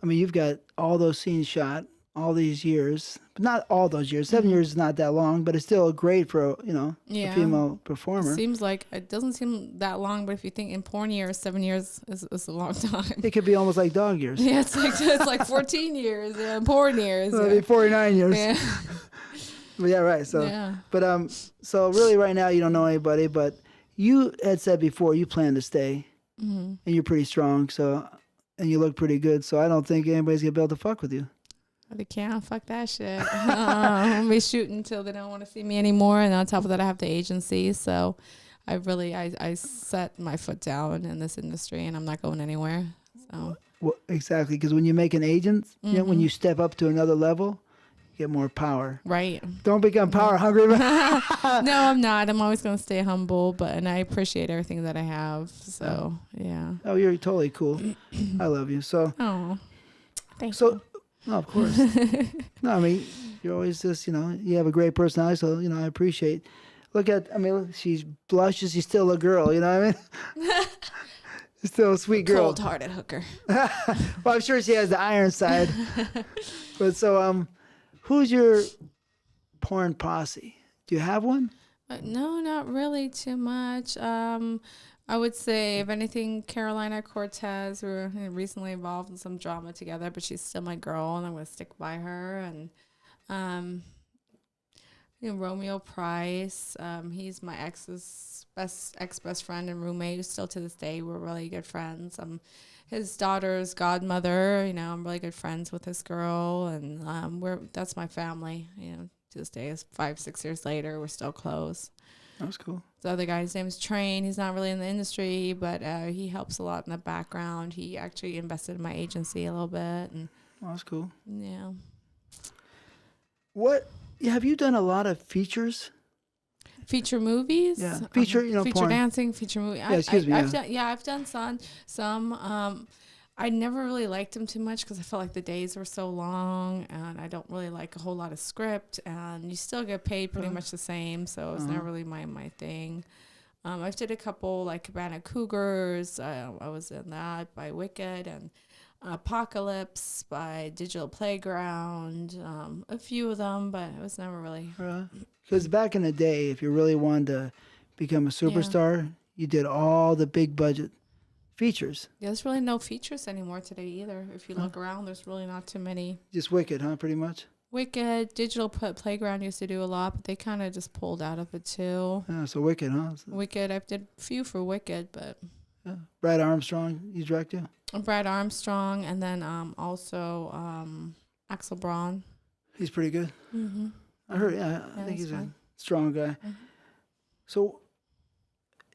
you've got all those scenes shot all these years, but not all those years. 7 years is not that long, but it's still great for, a female performer. It doesn't seem that long, but if you think in porn years, 7 years is a long time. It could be almost like dog years. Yeah, it's like 14 years, porn years. It'll be 49 years. Yeah. But yeah, right. So, but so really right now you don't know anybody, but you had said before you plan to stay, and you're pretty strong, and you look pretty good, so I don't think anybody's gonna be able to fuck with you. They can't. Fuck that shit. I'm gonna be shooting until they don't want to see me anymore, and on top of that, I have the agency, so I set my foot down in this industry, and I'm not going anywhere. So well, exactly, because when you make an agent, when you step up to another level, you get more power. Right. Don't become power hungry. No, I'm not. I'm always gonna stay humble, and I appreciate everything that I have. So yeah. Oh, you're totally cool. I love you. So. Oh, thank you. No, of course. No, I mean, you're always just, you have a great personality, so, I appreciate. She blushes, she's still a girl, you know what I mean? She's still a sweet girl. Cold-hearted hooker. Well, I'm sure she has the iron side. But so, who's your porn posse? Do you have one? No, not really too much. I would say, if anything, Carolina Cortez. We were recently involved in some drama together, but she's still my girl, and I'm going to stick by her. And Romeo Price. He's my ex best friend and roommate. Still to this day, we're really good friends. I'm his daughter's godmother. I'm really good friends with this girl, and that's my family. To this day, is 5-6 years later, we're still close. That's cool. The other guy's name is Train. He's not really in the industry, but he helps a lot in the background. He actually invested in my agency a little bit, and That's cool. yeah. What have you done a lot of features? Feature movies? Yeah, feature, feature porn. dancing, feature movie. Yeah, excuse me. I've done some. I never really liked them too much because I felt like the days were so long, and I don't really like a whole lot of script, and you still get paid pretty much the same, so it's not really my thing. I've did a couple like Cabana Cougars. I was in that by Wicked, and Apocalypse by Digital Playground. A few of them, but it was never really. Because back in the day, if you really wanted to become a superstar, you did all the big budget features. Yeah, there's really no features anymore today either. If you look around, there's really not too many. Just Wicked, huh? Pretty much. Wicked, Digital Playground used to do a lot, but they kind of just pulled out of it too. Yeah, so Wicked, huh? Wicked, I did a few for Wicked, but. Yeah. Brad Armstrong, you directed? Brad Armstrong, and then also Axel Braun. He's pretty good. Mm-hmm. I heard, I think he's fine. a strong guy. Mm-hmm. So,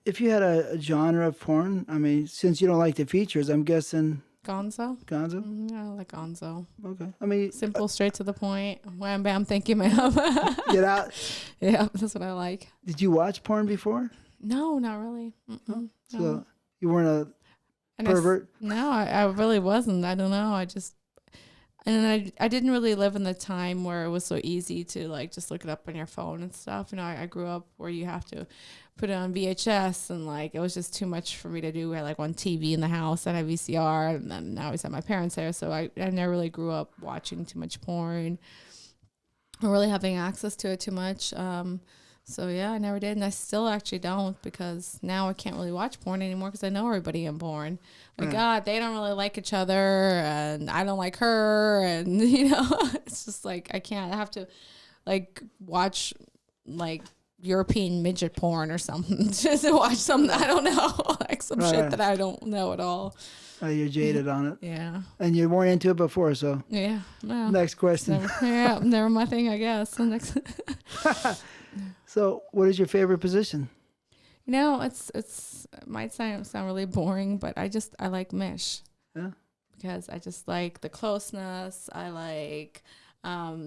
if you had a genre of porn, I mean, since you don't like the features, I'm guessing Gonzo? Gonzo? Mm-hmm, I like Gonzo. Okay. I mean, Simple, straight to the point. Wham, bam, thank you, ma'am. get out. Yeah, that's what I like. Did you watch porn before? No, not really. So, No. you weren't a pervert? No, I really wasn't. I don't know. And I didn't really live in the time where it was so easy to like just look it up on your phone and stuff. I grew up where you have to put it on VHS, and like it was just too much for me to do. I had like one TV in the house and a VCR, and then I always had my parents there, so I never really grew up watching too much porn or really having access to it too much. So yeah, I never did, and I still actually don't, because now I can't really watch porn anymore because I know everybody in porn. Like, God, they don't really like each other, and I don't like her, and it's just like I can't. I have to like watch like European midget porn or something just to watch something I don't know, like some shit that I don't know at all. You're jaded on it. Yeah. And you weren't into it before, so. Yeah. Well, next question. Never my thing, I guess. The next. So, what is your favorite position? It might sound really boring, but I like Mish. Yeah. Because I just like the closeness. I like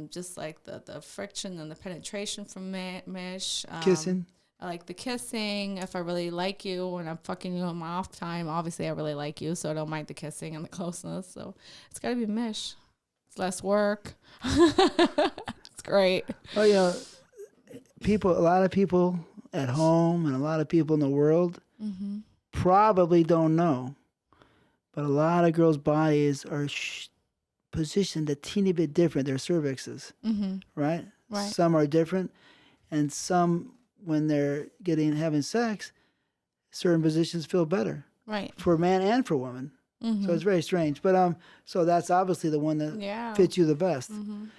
just like the friction and the penetration from Mish. Kissing. I like the kissing. If I really like you and I'm fucking you on my off time, obviously I really like you, so I don't mind the kissing and the closeness. So it's got to be Mish. It's less work. It's great. Oh, yeah. A lot of people at home and a lot of people in the world probably don't know, but a lot of girls' bodies are positioned a teeny bit different. Their cervixes, right? Right. Some are different, and some, when they're having sex, certain positions feel better. Right. For man and for woman. So it's very strange. But so that's obviously the one that fits you the best.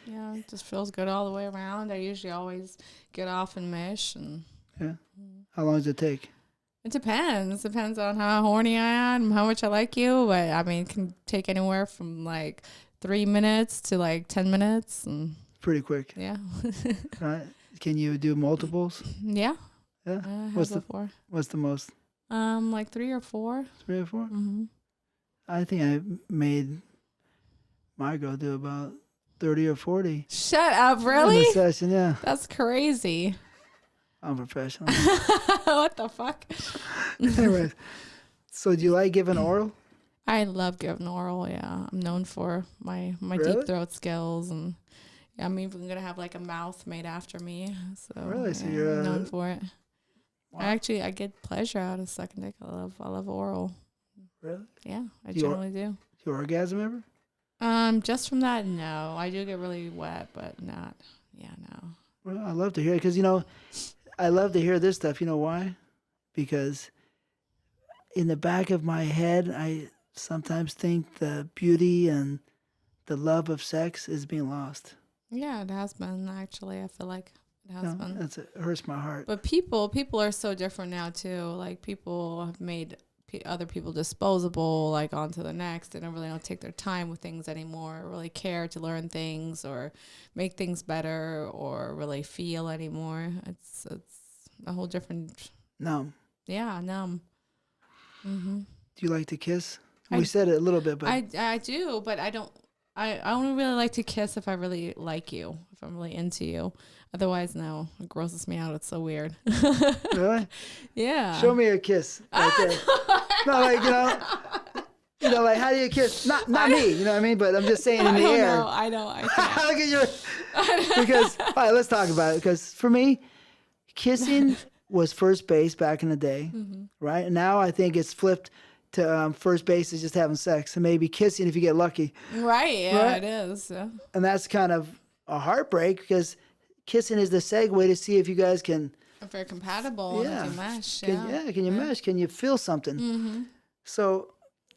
Yeah, it just feels good all the way around. I usually always get off and Mish. And yeah. How long does it take? It depends. Depends on how horny I am, how much I like you. But I mean, it can take anywhere from like 3 minutes to like 10 minutes. And pretty quick. Yeah. Right. Can you do multiples? Yeah. Yeah. What's the most? Like 3 or 4. 3 or 4? I think I made my girl do about 30 or 40. Shut up, really? In a session, yeah. That's crazy. I'm professional. What the fuck? Anyways, so do you like giving oral? I love giving oral, yeah. I'm known for my Really? deep throat skills, and I'm even going to have like a mouth made after me. So really? So yeah, you're I'm known for it. Wow. I get pleasure out of sucking dick. I love oral. Really? Yeah, I generally do. Your orgasm ever? Just from that, no. I do get really wet, but not. Yeah, no. Well, I love to hear it because I love to hear this stuff. You know why? Because in the back of my head, I sometimes think the beauty and the love of sex is being lost. Yeah, it has been actually. I feel like It has been. It hurts my heart. But people are so different now too. Like people have made other people disposable, like on to the next. They don't take their time with things anymore, or really care to learn things or make things better or really feel anymore. It's a whole different. Numb. Yeah, numb. Mm-hmm. Do you like to kiss? We said it a little bit, but I do, but I don't. I only really like to kiss if I really like you, if I'm really into you. Otherwise, no, it grosses me out. It's so weird. Really? Yeah. Show me a kiss. Right there. No, like like how do you kiss? Not me, you know what I mean? But I'm just saying in the air. I know. I can't. Look at your. Because all right, let's talk about it. Because for me, kissing was first base back in the day, right? And now I think it's flipped to first base is just having sex, and maybe kissing if you get lucky. Right. Yeah, right? it is. Yeah. And that's kind of a heartbreak because kissing is the segue to see if you guys can. If they're compatible, Yeah. and if you mesh. Can you mesh? Can you feel something? Mm-hmm. So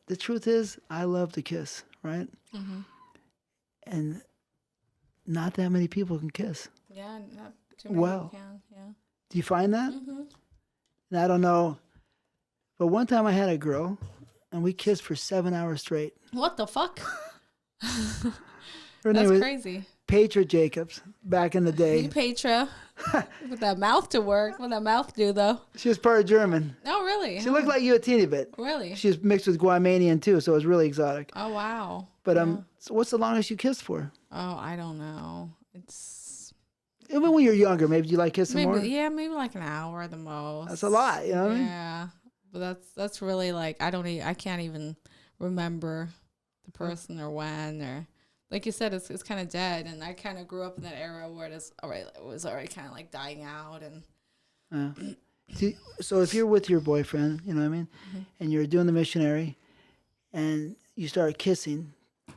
the truth is, I love to kiss, right? Mm-hmm. And not that many people can kiss. Yeah, not too many can. Yeah. Do you find that? Mm-hmm. And I don't know. But one time I had a girl, and we kissed for 7 hours straight. What the fuck? Her name That's was crazy. Petra Jacobs, back in the day. Hey, Petra. With that mouth to work. What that mouth do, though? She was part German. Oh, really? She looked like you a teeny bit. Really? She was mixed with Guamanian, too, so it was really exotic. Oh, wow. But Yeah. so what's the longest you kissed for? Oh, I don't know. It's Even when you're younger, maybe you like kissing more? maybe like an hour at the most. That's a lot, you know what I mean? Yeah. But that's really like I can't even remember the person or when, or like you said, it's kind of dead, and I kind of grew up in that era where it was already kind of like dying out. And So if you're with your boyfriend, you know what I mean, and you're doing the missionary, and you start kissing,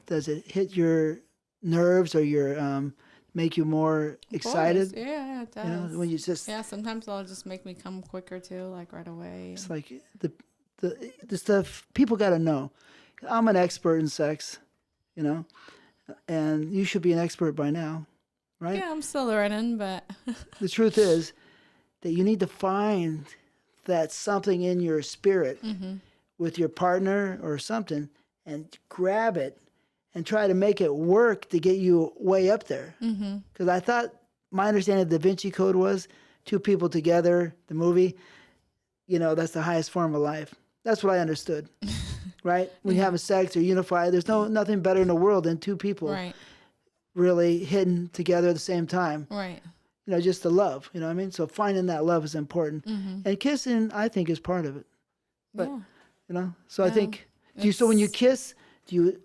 does it hit your nerves or your make you more excited? Boys, yeah, it does. You know, when you just Sometimes it'll just make me come quicker too, like right away. it's like the stuff people got to know. I'm an expert in sex, you know, and you should be an expert by now, right? Yeah, I'm still learning, but The truth is that you need to find that something in your spirit with your partner or something and grab it and try to make it work to get you way up there. Because I thought my understanding of the Da Vinci Code was two people together, the movie, you know, that's the highest form of life. That's what I understood, right? When you have a sex or unified, there's nothing better in the world than two people right, really hidden together at the same time. right. You know, just the love, you know what I mean? So finding that love is important. And kissing, I think, is part of it. But, Yeah. you know, so I think, so when you kiss, do you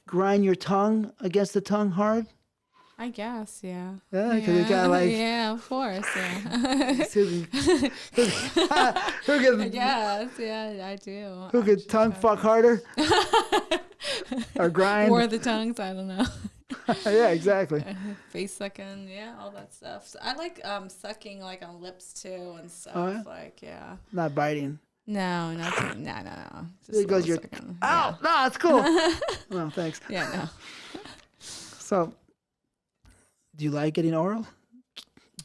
grind your tongue against the tongue hard? I guess, yeah. Yeah, because it kind of like, yeah, of course, yeah. who could, Yes, yeah, I do. who could tongue fuck harder? Or grind? Or the tongues, I don't know. Yeah, exactly. Face sucking, yeah, all that stuff. So I like sucking like on lips too and stuff. Oh, yeah? Like, yeah. Not biting. No. Just It goes a your, little sucking. ow, no, it's cool. No, thanks. Yeah, no. So, do you like getting oral?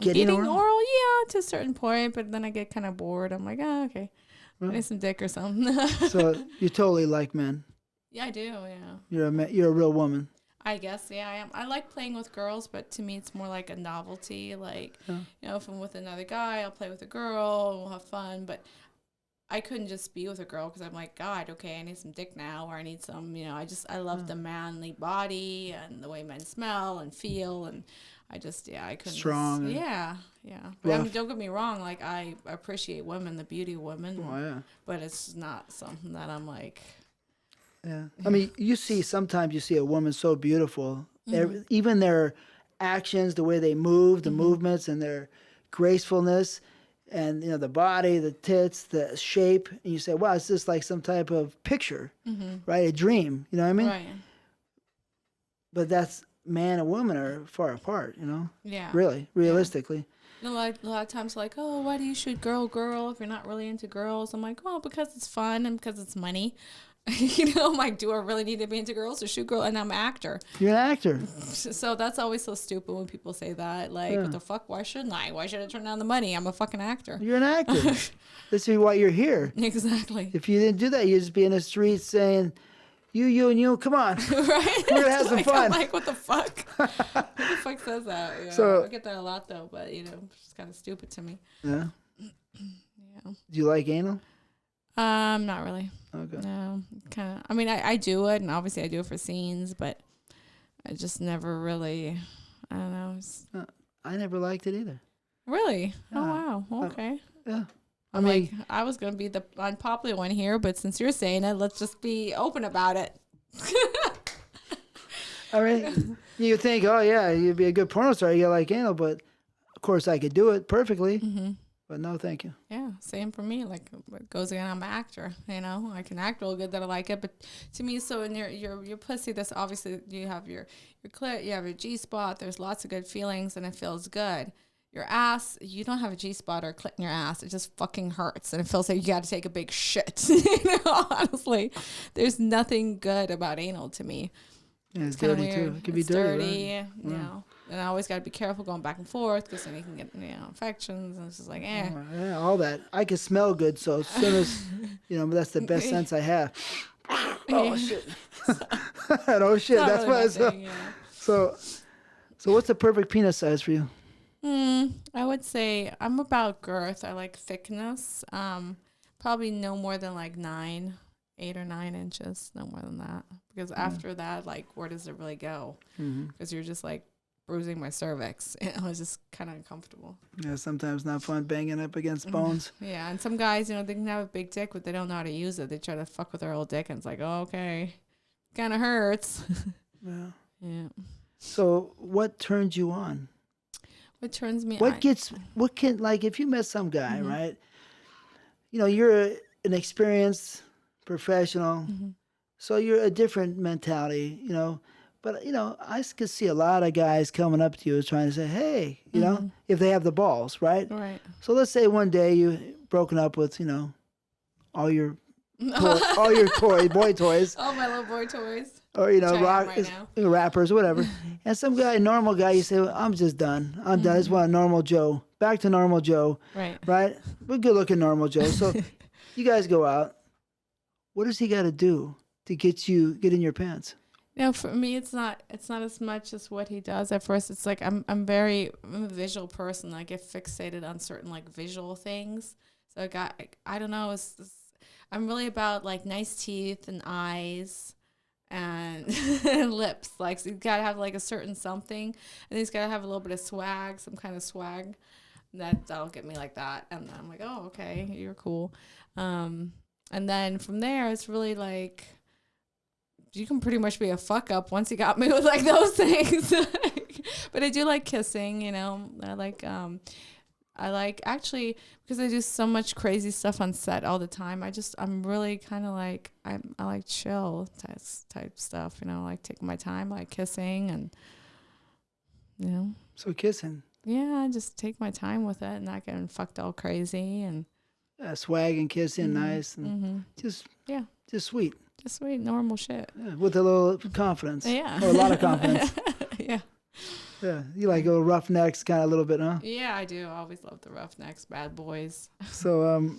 Eating oral, yeah, to a certain point, but then I get kind of bored. I'm like, oh, okay. I need some dick or something. So, you totally like men. Yeah, I do, yeah. You're a real woman. I guess, yeah, I am. I like playing with girls, but to me, it's more like a novelty. Like, you know, if I'm with another guy, I'll play with a girl, and we'll have fun. But I couldn't just be with a girl because I'm like, God, okay, I need some dick now, or I need some, you know, I love the manly body and the way men smell and feel, and I just, yeah, I couldn't. Strong. Yeah. But I mean, don't get me wrong, like, I appreciate women, the beauty of women. Oh, yeah. But it's not something that I'm like. Yeah. I mean, sometimes you see a woman so beautiful, even their actions, the way they move, the movements and their gracefulness and, you know, the body, the tits, the shape. And you say, wow, it's just like some type of picture, right? A dream, you know what I mean? Right. But that's man and woman are far apart, you know? Yeah. Really, realistically. You know, like, a lot of times, like, oh, why do you shoot girl if you're not really into girls? I'm like, oh, because it's fun and because it's money. I'm like, do I really need to be into girls or shoot girl? And I'm an actor. You're an actor. So that's always so stupid when people say that. Like, what the fuck? Why shouldn't I? Why should I turn down the money? I'm a fucking actor. You're an actor. This is why you're here. Exactly. If you didn't do that, you'd just be in the streets saying, you, and you, come on. Right? We're going to have some fun. I'm like, what the fuck? Who the fuck says that? Yeah, So, I get that a lot, though, but, it's kind of stupid to me. Yeah. Yeah. Do you like anal? Not really. Okay. No, kind of. I mean, I do it, and obviously I do it for scenes, but I just never really. I don't know. I never liked it either. Really? Yeah. Oh wow. Okay. Yeah. I'm like, I was gonna be the unpopular one here, but since you're saying it, let's just be open about it. I mean, you think, oh yeah, you'd be a good porno star. You like anal, but of course I could do it perfectly. Mm-hmm. But no, thank you. Yeah, same for me. Like, it goes again, I'm an actor. I can act real good that I like it. But to me, so in your pussy, that's obviously you have your clit, you have your G spot. There's lots of good feelings, and it feels good. Your ass, you don't have a G spot or a clit in your ass. It just fucking hurts, and it feels like you got to take a big shit. Honestly, there's nothing good about anal to me. Yeah, it's dirty weird. too. It can be It's dirty. Right? Yeah. And I always got to be careful going back and forth because then you can get infections, and it's just like Yeah, all that. I can smell good, so as soon as that's the best sense I have. Oh shit! Oh shit! That's really what. So what's the perfect penis size for you? I would say I'm about girth. I like thickness. Probably no more than like 8 or 9 inches. No more than that. Because after that, like, where does it really go? Because you're just like bruising my cervix. It was just kind of uncomfortable. Yeah, sometimes not fun banging up against bones. Yeah, and some guys, they can have a big dick, but they don't know how to use it. They try to fuck with their old dick, and it's like, oh, okay, kind of hurts. Yeah. Yeah. So what turns you on? What turns me What on? if you met some guy, right? You're an experienced professional, so you're a different mentality, But, I could see a lot of guys coming up to you trying to say, hey, if they have the balls, right? Right. So let's say one day you broken up with, all your toys, boy toys. Oh, my little boy toys. Or, rappers, whatever. And some guy, normal guy, you say, well, I'm just done. I'm done. I just want a normal Joe. Back to normal Joe. Right. Right? We're good looking normal Joe. So you guys go out. What does he got to do to get in your pants? For me, it's not as much as what he does at first. It's like I'm a visual person. I get fixated on certain like visual things. So I don't know. I'm really about like nice teeth and eyes and lips. Like, so you gotta have like a certain something, and he's gotta have a little bit of swag, some kind of swag. That'll get me like that, and I'm like, oh, okay, you're cool. And then from there, it's really like, you can pretty much be a fuck up once you got me with like those things. But I do like kissing, I like actually, because I do so much crazy stuff on set all the time. I'm really kind of like, I like chill type stuff, I like taking my time, I like kissing and, So kissing. Yeah, I just take my time with it and not getting fucked all crazy and. Swag and kissing, nice, and just sweet. Just sweet, normal shit. Yeah, with a little confidence. Yeah. Or a lot of confidence. Yeah. Yeah. You like little roughnecks kind of a little bit, huh? Yeah, I do. I always love the roughnecks, bad boys. So,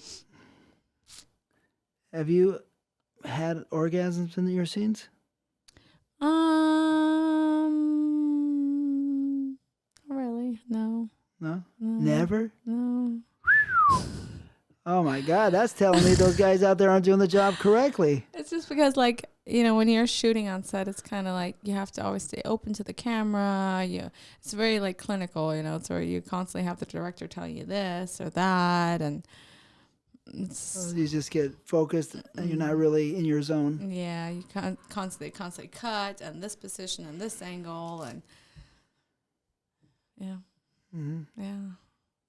have you had orgasms in your scenes? Not really. No. No? Never? No. Oh my God, that's telling me those guys out there aren't doing the job correctly. It's just because, like, when you're shooting on set, it's kind of like you have to always stay open to the camera. It's very like clinical, it's where you constantly have the director telling you this or that, and you just get focused and you're not really in your zone. Yeah, you constantly cut and this position and this angle and yeah.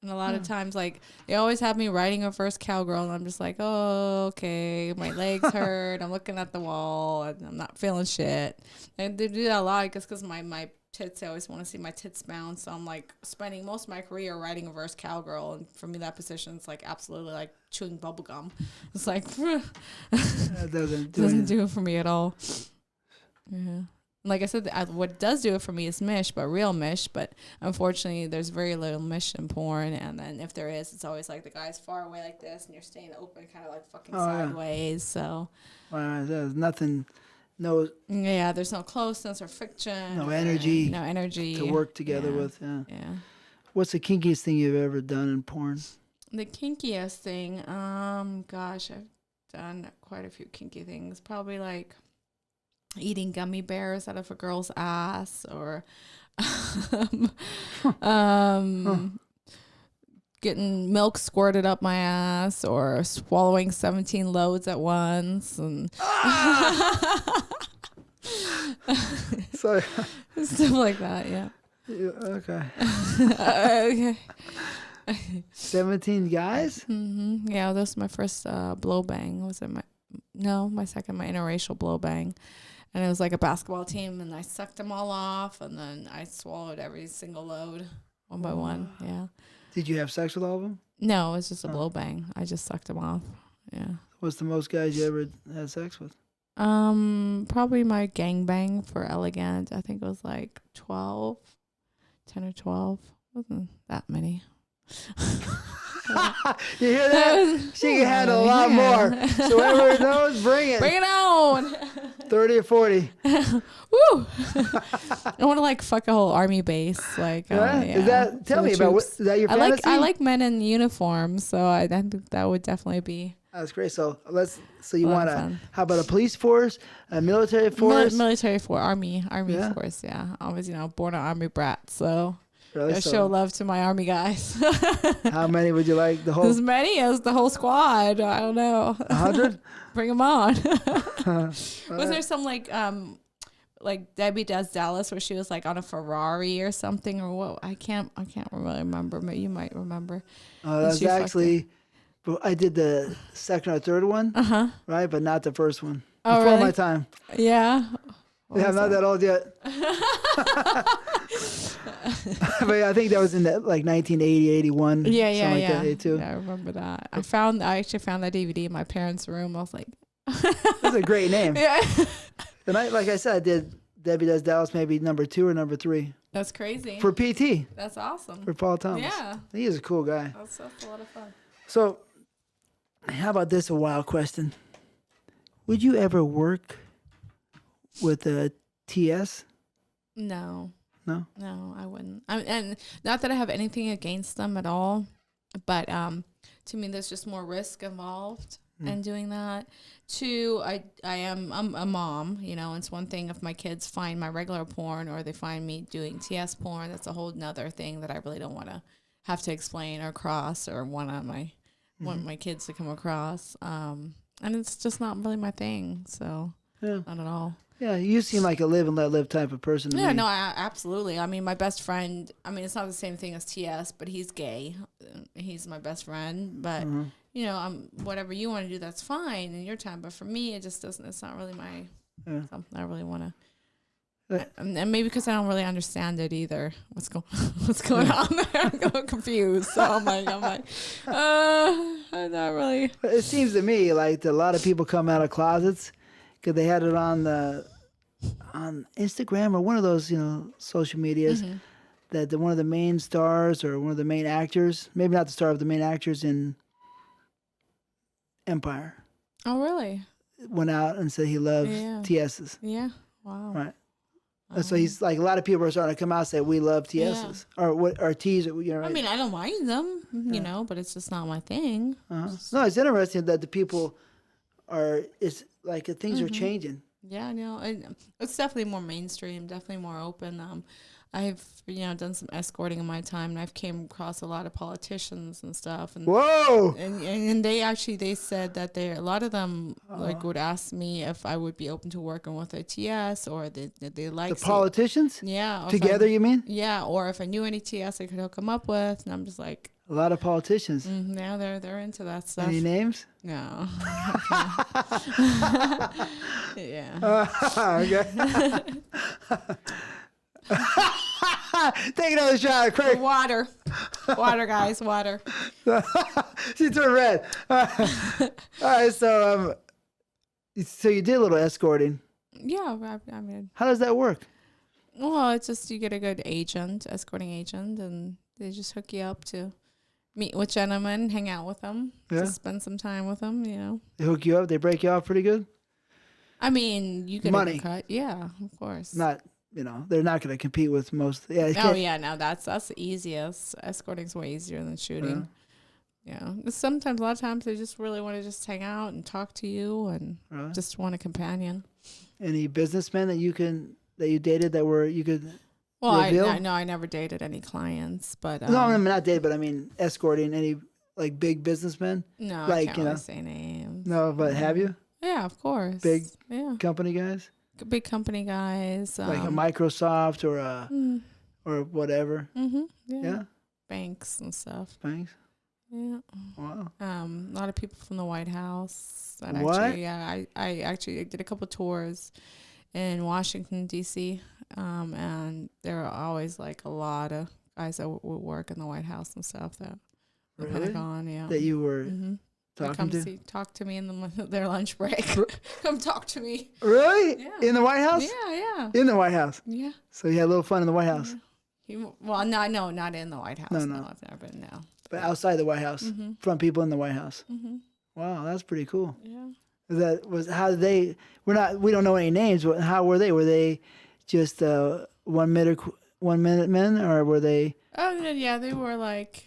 And a lot of times, like, they always have me writing a first cowgirl, and I'm just like, oh, okay, my legs hurt, I'm looking at the wall, and I'm not feeling shit. And they do that a lot because my tits. I always want to see my tits bounce. So I'm like spending most of my career riding a reverse cowgirl, and for me that position is like absolutely like chewing bubble gum. It's like That doesn't do it for me at all. Yeah. Like I said, what does do it for me is mish, but real mish. But unfortunately, there's very little mish in porn. And then if there is, it's always like the guy's far away like this, and you're staying open, kind of like fucking sideways. So there's nothing, no. Yeah, there's no closeness or friction. No energy. No energy to work together with. Yeah. Yeah. What's the kinkiest thing you've ever done in porn? The kinkiest thing, gosh, I've done quite a few kinky things. Probably like eating gummy bears out of a girl's ass, or getting milk squirted up my ass, or swallowing 17 loads at once, and So stuff like that. Yeah. Okay. Okay. 17 guys? Mm-hmm. Yeah, that was my first blow bang. Was it my second, my interracial blow bang. And it was like a basketball team, and I sucked them all off, and then I swallowed every single load one by one. Yeah. Did you have sex with all of them? No, it was just a blow bang. I just sucked them off. Yeah. What's the most guys you ever had sex with? Probably my gangbang for Elegant. I think it was like 10 or 12. Wasn't that many. You hear that? She can handle a lot more. So whoever knows, bring it. Bring it on. 30 or 40. Woo! I want to like fuck a whole army base. Like, Yeah? yeah. Is that? Tell me about. Is that your I fantasy? I like men in uniform, so I think that would definitely be. That's great. So So you a lot want of to? fun. How about a police force, a military force? Military force, army Yeah. force. Yeah, I was born an army brat, so Really? I So show love to my army guys. how many would you like? The whole As many as the whole squad. I don't know. 100? Bring them on. Was there some like Debbie Does Dallas where she was like on a Ferrari or something, or what? I can't really remember, but you might remember. That's actually. I did the second or third one, right? But not the first one. Oh, Before really? my time. Yeah. Yeah, I'm not that old yet. But I think that was in like 1980, 81. Yeah, something like that, 82. Yeah, I remember that. I actually found that DVD in my parents' room. I was like, That's a great name. yeah. And like I said, I did Debbie Does Dallas maybe number 2 or number 3 That's crazy. for PT, That's awesome. for Paul Thomas. Yeah. He is a cool guy. That's a lot of fun. So, how about this? A wild question. Would you ever work with a TS? No. No? No, I wouldn't. And not that I have anything against them at all, but to me, there's just more risk involved in doing that. Two, I'm a mom, and it's one thing if my kids find my regular porn or they find me doing TS porn. That's a whole nother thing that I really don't want to have to explain or cross or want my kids to come across. And it's just not really my thing. So Yeah. not at all. Yeah, you seem like a live and let live type of person to Yeah, me. no, absolutely. I mean, my best friend, it's not the same thing as TS, but he's gay. He's my best friend. But, whatever you want to do, that's fine in your time. But for me, it just doesn't, it's not really something I really want to. And maybe because I don't really understand it either. What's going on there? I'm getting confused. So I'm like, I'm not really. But it seems to me like a lot of people come out of closets because they had it on Instagram or one of those, social medias that one of the main stars or one of the main actors, maybe not the star, but the main actors in Empire, Oh, really? went out and said he loves TSs. Yeah. Wow. Right. So he's like, a lot of people are starting to come out and say we love TSs or T's. Right? I mean, I don't mind them, but it's just not my thing. No, it's interesting that the people it's like things are changing. Yeah, no, it's definitely more mainstream, definitely more open. I've done some escorting in my time, and I've came across a lot of politicians and stuff. And Whoa! And they said that a lot of them would ask me if I would be open to working with a TS or they like the politicians. Yeah, together, you mean? Yeah, or if I knew any TS I could hook them up with, and I'm just like. A lot of politicians. Yeah, they're into that stuff. Any names? No. Yeah. Okay. Take another shot, quick. Water, guys, water. She turned red. All right, so you did a little escorting. Yeah, I mean, How does that work? well, it's just you get a good escorting agent, and they just hook you up to meet with gentlemen, hang out with them, just spend some time with them. They hook you up. They break you off pretty good. I mean, you get Money. a cut. Yeah, of course. Not, they're not going to compete with most. Yeah. Oh yeah, no, that's the easiest. Escorting's way easier than shooting. Yeah. Sometimes, a lot of times, they just really want to just hang out and talk to you and just want a companion. Any businessmen that you dated that you could Well, reveal? I never dated any clients, but No, I mean not dated, but I mean escorting any like big businessmen. no, like I can't really say names. No, but have you? Yeah, of course. Big yeah, company guys, big company guys, like a Microsoft or whatever. Yeah, banks and stuff. Thanks. Yeah. Wow. A lot of people from the White House. That What? Actually, yeah, I actually did a couple tours in Washington D.C. And there are always like a lot of guys that would work in the White House and stuff. That the Pentagon, yeah. That you were talking to. Talk to me in their lunch break. Come talk to me. Really? Yeah. In the White House? Yeah. In the White House. Yeah. So you had a little fun in the White House. Well, no, not in the White House. No. I've never been. No. But outside the White House, from people in the White House. Wow, that's pretty cool. Yeah. How did they? We don't know any names. But how were they? Were they just 1 minute men, or were they? Oh yeah, they were like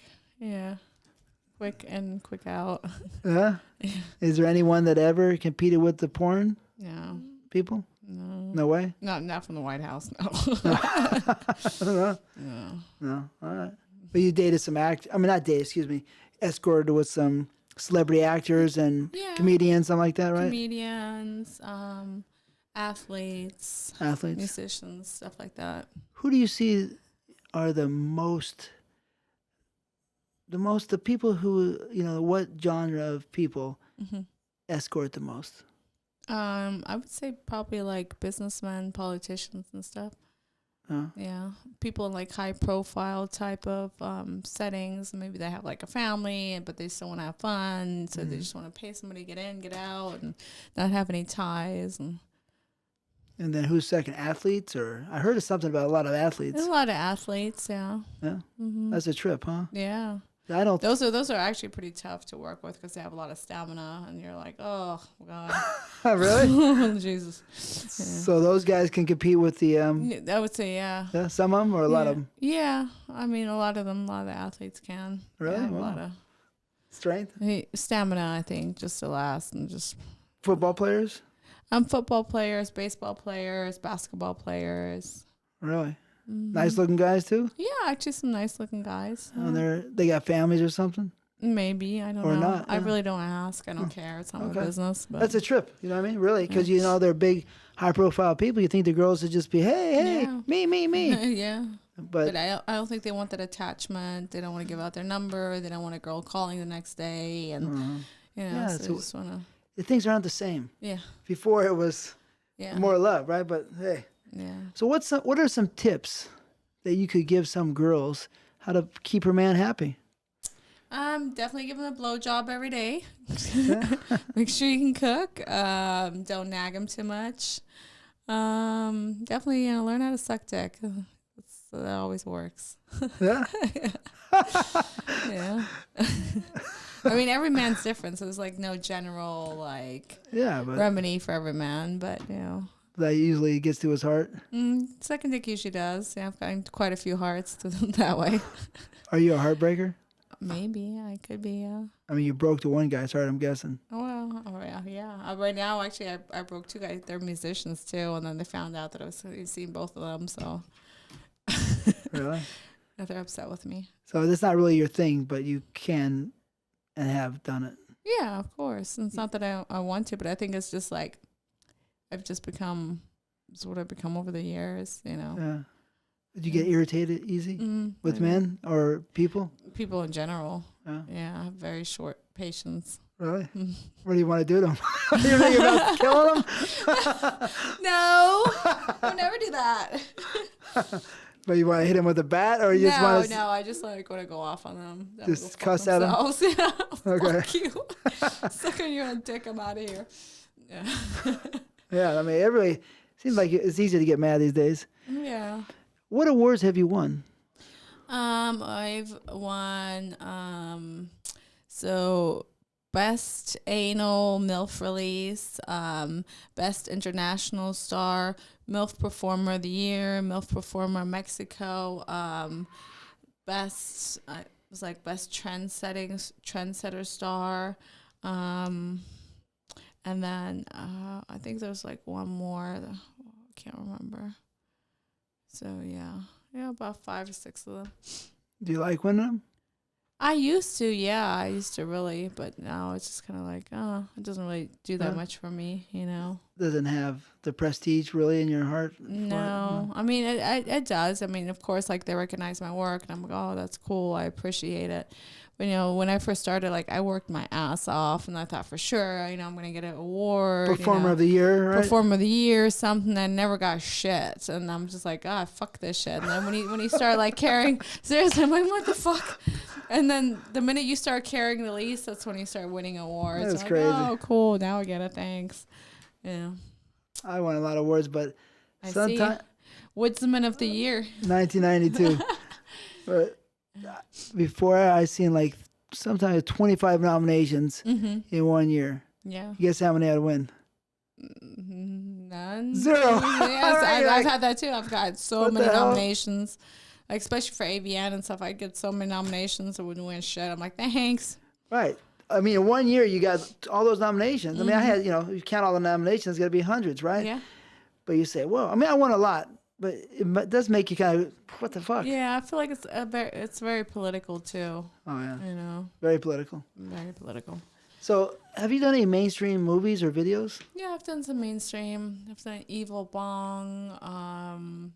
quick in, quick out. Yeah. Is there anyone that ever competed with the porn No. people? No. No way. Not from the White House. No. No. All right. But you dated some not dated. Excuse me. Escorted with some celebrity actors and comedians, something like that, right? Comedians, athletes, musicians, stuff like that. Who do you see are the people who, what genre of people escort the most? I would say probably like businessmen, politicians and stuff. Yeah, people in like high profile type of settings. Maybe they have like a family, but they still want to have fun, so they just want to pay somebody to get in, get out, and not have any ties. And then who's second? Athletes? Or I heard of something about a lot of athletes. There's a lot of athletes. Yeah. Yeah. That's a trip, huh? Yeah. I don't. Those are actually pretty tough to work with because they have a lot of stamina, and you're like, oh God, really? Jesus. Yeah. So those guys can compete with the. I would say, yeah. Yeah, some of them or a lot of them. Yeah, I mean, a lot of the athletes can. Really? Yeah, wow. A lot of strength. Stamina, I think, just to last and just. Football players. Football players, baseball players, basketball players. Really. Nice looking guys too. Yeah, actually, some nice looking guys. And they got families or something. Maybe I don't know. Or not. I really don't ask. I don't care. It's not my business. But that's a trip. You know what I mean? Really, because they're big, high profile people. You think the girls would just be, hey, me. Yeah. But I don't think they want that attachment. They don't want to give out their number. They don't want a girl calling the next day, and so they just want to. The things aren't the same. Yeah. Before it was more love, right? But hey. Yeah. So what are some tips that you could give some girls how to keep her man happy? Definitely give him a blowjob every day. Make sure you can cook. Don't nag him too much. Definitely learn how to suck dick. That always works. Yeah. Yeah. I mean, every man's different, so there's like no general remedy for every man, but that usually gets to his heart. Second dick usually does. Yeah, I've gotten quite a few hearts that way. Are you a heartbreaker? Maybe I could be. Yeah. I mean, you broke the one guy's heart, I'm guessing. Oh well, yeah. Right now, actually, I broke two guys. They're musicians too, and then they found out that I was seeing both of them. So. Really? They're upset with me. So that's not really your thing, but you can and have done it. Yeah, of course. And it's not that I want to, but I think it's just like I've just become. It's what I've become over the years. Yeah. Did you get irritated easy with men or people? People in general. Yeah, I have very short patience. Really? What do you want to do to them? You're thinking about killing them? No, I'll never do that. But you want to hit him with a bat, or you just want to No, I just like want to go off on them. just cuss at them? Yeah. Okay. Fuck you. Suck on your own dick. I'm out of here. Yeah. Yeah, I mean, everybody seems like it's easy to get mad these days. Yeah. What awards have you won? I've won so best anal MILF release, best international star, MILF performer of the year, MILF performer Mexico, best it was like best trendsetter star, and then I think there's like one more I can't remember. So yeah, about 5 or 6 of them. Do you like winning them? I used to, I used to really, but now it's just kind of like, it doesn't really do that much for me, you know. Doesn't have the prestige really in your heart? No, I mean, it does. I mean, of course, like they recognize my work and I'm like, oh, that's cool. I appreciate it. But, you know, when I first started, like I worked my ass off and I thought for sure, you know, I'm going to get an award. Performer of the year, right? Performer of the year, something that never got shit. And I'm just like, fuck this shit. And then when you start like caring, seriously, I'm like, what the fuck? And then the minute you start carrying the least, that's when you start winning awards. That's I'm crazy. Like, oh, cool. Now I get it. Thanks. Yeah. I won a lot of awards, but sometimes Woodsman of the Year. 1992. But before I seen like sometimes 25 nominations in 1 year. Yeah. Guess how many I'd win? None. 0. Yes, I've had that too. I've got so many hell? nominations. Like, especially for AVN and stuff, I get so many nominations I wouldn't win shit. I'm like, thanks. Right. I mean, in 1 year, you got all those nominations. I mean, I had, you know, you count all the nominations, it's got to be hundreds, right? Yeah. But you say, well, I mean, I won a lot, but it does make you kind of, what the fuck? Yeah, I feel like it's very political too. Oh, yeah. You know, Very political. very political. So, have you done any mainstream movies or videos? Yeah, I've done some mainstream. I've done Evil Bong.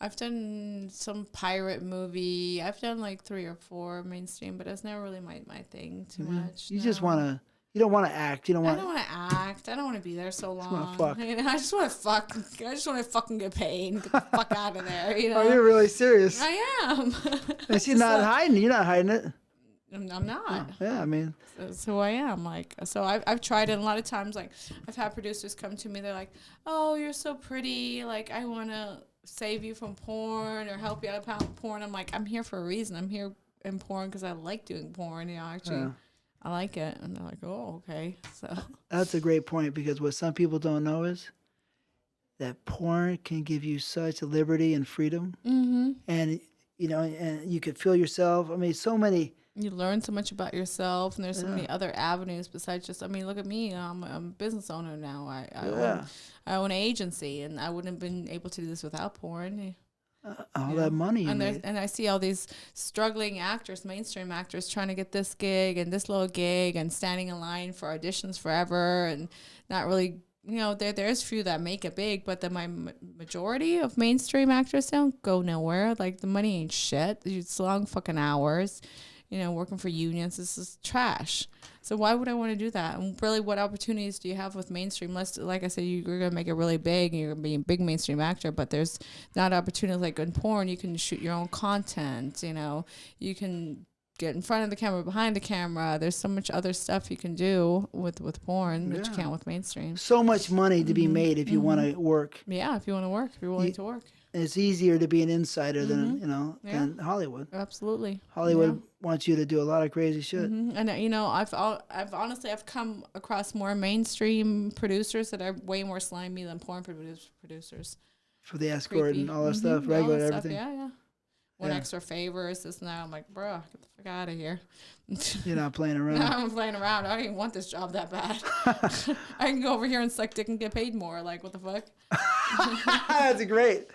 I've done some pirate movie. I've done like 3 or 4 mainstream, but it's never really my thing too much. You just want to, you don't want to act. You don't want. I don't want to act. I don't want to be there so long. wanna fuck. You know, I just want to fuck. I just want to fucking get paid and get the fuck out of there. You know. Oh, you're really serious. I am. And she's not hiding. You're not hiding it. I'm not. Oh, yeah, I mean. That's who I am. Like, so I've tried it. And a lot of times, like, I've had producers come to me. They're like, "Oh, you're so pretty. Like, I want to save you from porn or help you out of porn." I'm like, I'm here for a reason. I'm here in porn because I like doing porn. You know, actually, I like it. And they're like, "Oh, okay." So That's a great point, because what some people don't know is that porn can give you such liberty and freedom, and you know, and you could feel yourself. I mean, so many. you learn so much about yourself, and there's so many other avenues besides just. I mean, look at me. I'm a business owner now. I own an agency, and I wouldn't have been able to do this without porn. All that money you And made. I see all these struggling actors, mainstream actors, trying to get this gig and this little gig and standing in line for auditions forever and not really, you know, there's few that make it big, but the majority of mainstream actors don't go nowhere. Like, the money ain't shit. It's long fucking hours, you know, working for unions. This is trash. So why would I want to do that? And really, what opportunities do you have with mainstream? Like I said, you're going to make it really big and you're going to be a big mainstream actor, but there's not opportunities like in porn. You can shoot your own content, you know, you can get in front of the camera, behind the camera. There's so much other stuff you can do with porn that you can't with mainstream. So much money to be made if you want to work. Yeah, if you want to work, if you're willing to work. And it's easier to be an insider than, you know, than Hollywood. Absolutely. Hollywood wants you to do a lot of crazy shit. And you know, I've honestly come across more mainstream producers that are way more slimy than porn producers. For the escort Creepy. and all that stuff, regular, all that everything. Stuff, yeah. One extra favors, this and that. I'm like, bro, get the fuck out of here. You're not playing around. No, I'm playing around. I don't even want this job that bad. I can go over here and suck dick and get paid more. Like, what the fuck? That's great.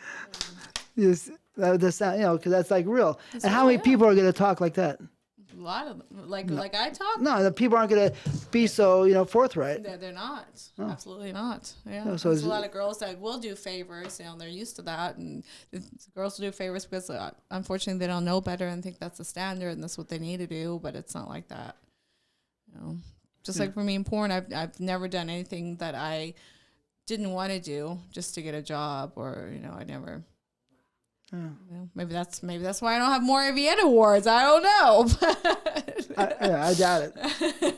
Yes, that's not, you know, because that's like real. And how real, many people are going to talk like that? A lot of them. Like I talk? No, the people aren't going to be so, you know, forthright. They're not. Absolutely not. Yeah. No, so There's a lot of girls that will do favors. You know, they're used to that. And girls will do favors because, unfortunately, they don't know better and think that's the standard and that's what they need to do. But it's not like that. You know, just like for me in porn, I've never done anything that I didn't want to do just to get a job, or, you know, I never Well, maybe that's why I don't have more AVN awards. I don't know. I doubt it.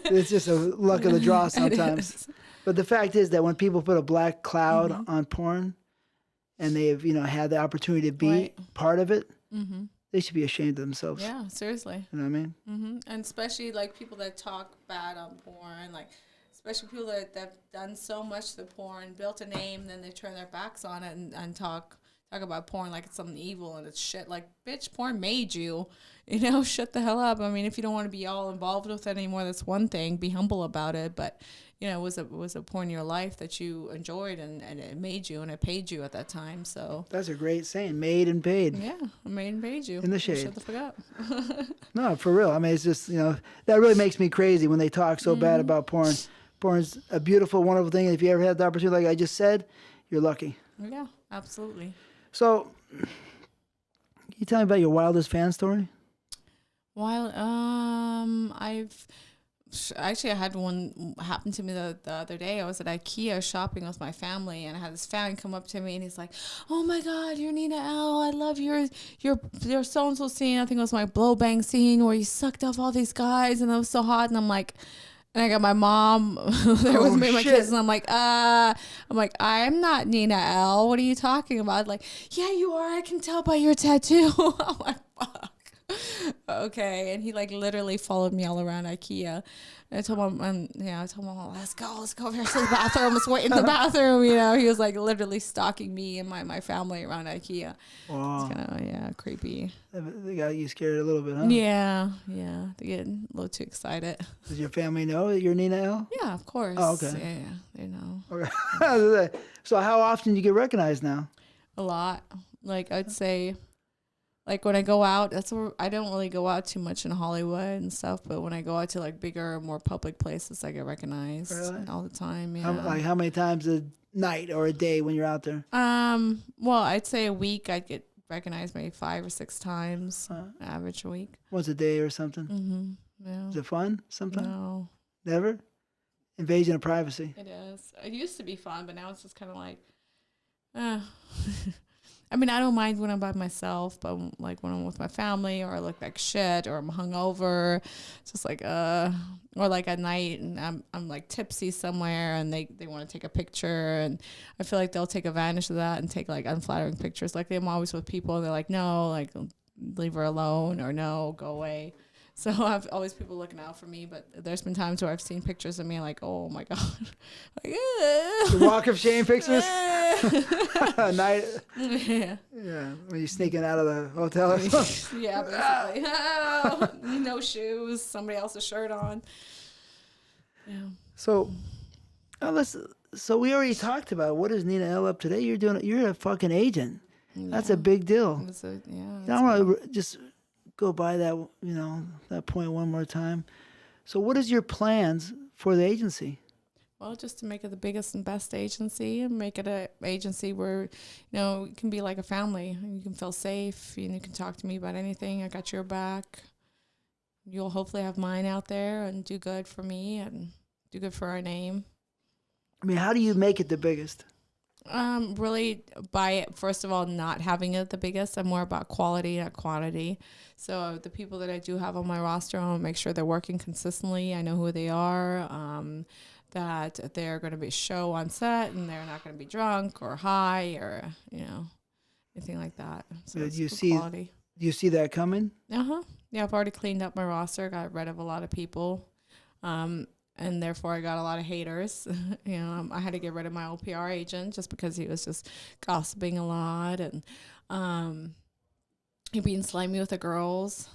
It's just a luck of the draw sometimes. But the fact is that when people put a black cloud on porn, and they've had the opportunity to be part of it, they should be ashamed of themselves. Yeah, seriously. You know what I mean? And especially like people that talk bad on porn, like especially people that have done so much to the porn, built a name, then they turn their backs on it and talk about porn like it's something evil and it's shit. Like, bitch, porn made you. Shut the hell up. I mean, if you don't want to be all involved with it anymore, that's one thing. Be humble about it. But, it was a point in your life that you enjoyed and it made you and it paid you at that time. So that's a great saying, made and paid. Yeah, made and paid you. In the shade. Shut the fuck up. No, for real. I mean, it's just, that really makes me crazy when they talk so bad about porn. Porn's a beautiful, wonderful thing. And if you ever had the opportunity, like I just said, you're lucky. Yeah, absolutely. So, can you tell me about your wildest fan story? Well, I had one happen to me the other day. I was at IKEA shopping with my family, and I had this fan come up to me, and he's like, "Oh my God, you're Nina Elle. I love your so and so scene. I think it was my blow bang scene where you sucked off all these guys, and it was so hot." And I'm like. And I got my mom there with me and my kids, and I'm like, I'm not Nina Elle. What are you talking about? Like, yeah, you are. I can tell by your tattoo. I'm like, fuck. Okay. And he like literally followed me all around IKEA. And I told him, let's go over here to the bathroom. Let's wait in the bathroom. He was like literally stalking me and my family around IKEA. Wow. It's kind of, creepy. They got you scared a little bit, huh? Yeah. They get a little too excited. Does your family know that you're Nina Elle? Yeah, of course. Oh, okay. Yeah, they know. Okay. So how often do you get recognized now? A lot. Like, I'd say... Like, when I go out, that's where I don't really go out too much in Hollywood and stuff. But when I go out to, like, bigger, more public places, I get recognized all the time. Yeah. How many times a night or a day when you're out there? Well, I'd say a week I'd get recognized maybe 5 or 6 times, average a week. Once a day or something? Mm-hmm. Yeah. Is it fun sometimes? No. Never? Invasion of privacy. It is. It used to be fun, but now it's just kind of like, I mean, I don't mind when I'm by myself, but like when I'm with my family or I look like shit or I'm hungover, it's just like, or like at night and I'm like tipsy somewhere and they want to take a picture and I feel like they'll take advantage of that and take like unflattering pictures. Like I'm always with people and they're like, no, like leave her alone or no, go away. So I've always people looking out for me, but there's been times where I've seen pictures of me like, oh my God. Like, the walk of shame pictures? Night. Yeah. Yeah. When you're sneaking out of the hotel or something. Yeah, basically. Oh, no shoes, somebody else's shirt on. Yeah. So we already talked about what is Nina Elle up today. You're a fucking agent. Yeah. That's a big deal. I want to just go by that, that point one more time. So what is your plans for the agency? Well, just to make it the biggest and best agency and make it an agency where, it can be like a family. You can feel safe. You can talk to me about anything. I got your back. You'll hopefully have mine out there and do good for me and do good for our name. I mean, how do you make it the biggest? Really by, first of all, not having it the biggest. I'm more about quality, not quantity. So the people that I do have on my roster, I want to make sure they're working consistently. I know who they are, that they're going to be show on set and they're not going to be drunk or high or, anything like that. So do you see that coming? Yeah, I've already cleaned up my roster, got rid of a lot of people. And therefore, I got a lot of haters. I had to get rid of my old PR agent just because he was just gossiping a lot and he being slimy with the girls.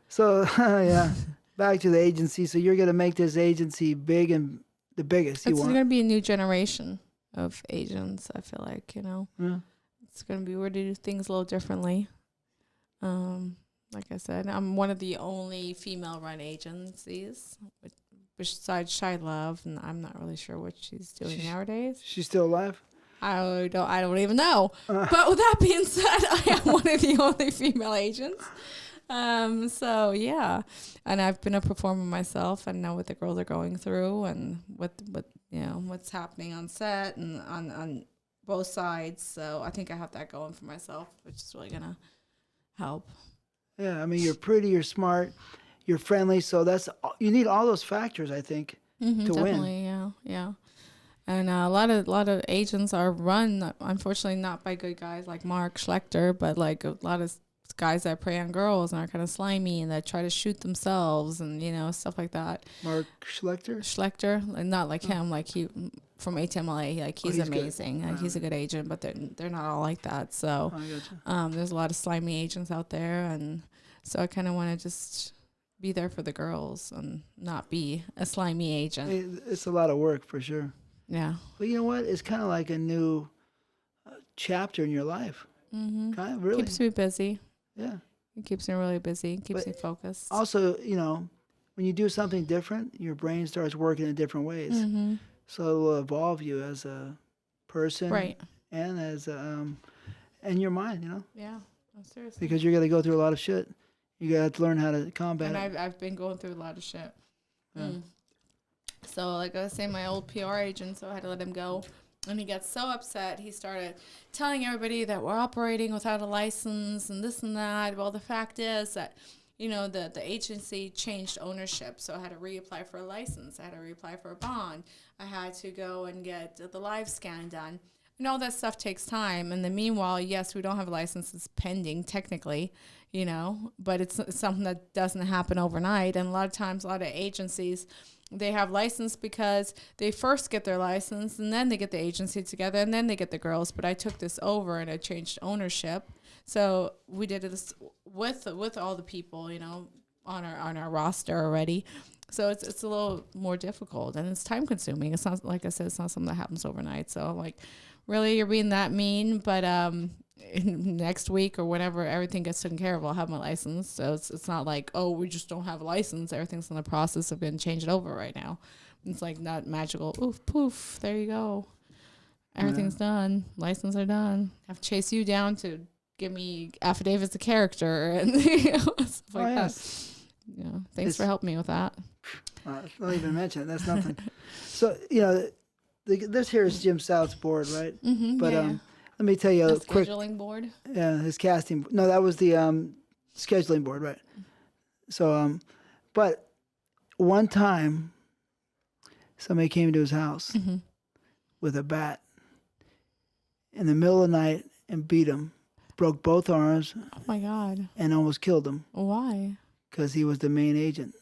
So, yeah, back to the agency. So you're going to make this agency big and the biggest It's going to be a new generation of agents, I feel like, Yeah. It's going to be, we're going to do things a little differently. Like I said, I'm one of the only female-run agencies, besides Shy Love, and I'm not really sure what she's doing nowadays. She's still alive? I don't even know. But with that being said, I am one of the only female agents. So yeah, and I've been a performer myself and know what the girls are going through and what's happening on set and on both sides. So I think I have that going for myself, which is really gonna help. Yeah, I mean, you're pretty, you're smart, you're friendly. So you need all those factors, I think, to Definitely, win. yeah. And a lot of agents are run, unfortunately, not by good guys like Mark Schlechter, but like a lot of guys that prey on girls and are kind of slimy and that try to shoot themselves and stuff like that. Mark Schlechter? Schlechter, and not like him, like he from ATMLA, like he's amazing, good. like he's a good agent, but they're not all like that. So there's a lot of slimy agents out there, and so I kind of want to just be there for the girls and not be a slimy agent. It's a lot of work for sure. Yeah. But you know what? It's kind of like a new chapter in your life. Kind of really Keeps me busy. Yeah. It keeps me really busy. Keeps me focused. Also, when you do something different, your brain starts working in different ways. So it will evolve you as a person, right? And as and your mind, Yeah. Oh, seriously. Because you're gonna go through a lot of shit. You got to learn how to combat and it. I've been going through a lot of shit. Yeah. So, like I was saying, my old PR agent, so I had to let him go. And he got so upset, he started telling everybody that we're operating without a license and this and that. Well, the fact is that, the agency changed ownership, so I had to reapply for a license. I had to reapply for a bond. I had to go and get the live scan done. And all that stuff takes time. And then meanwhile, yes, we don't have a license. It's pending technically, but it's something that doesn't happen overnight. And a lot of times, a lot of agencies, they have license because they first get their license and then they get the agency together and then they get the girls. But I took this over and I changed ownership. So we did this with all the people, on our roster already. So it's a little more difficult and it's time consuming. It's not, like I said, it's not something that happens overnight. So I'm like, really, you're being that mean? But next week or whenever everything gets taken care of, I'll have my license. So it's not like, oh, we just don't have a license. Everything's in the process of getting changed over right now. It's like not magical. Oof, poof, there you go. Everything's done. License are done. I have to chase you down to give me affidavits of character and stuff like that. Yeah, thanks for helping me with that. Don't even mention it. That's nothing. So this here is Jim South's board, right? But let me tell you a quick. Scheduling board. Yeah, his casting. No, that was the scheduling board, right? So, but one time, somebody came to his house with a bat in the middle of the night and beat him, broke both arms. Oh my God! And almost killed him. Why? Because he was the main agent.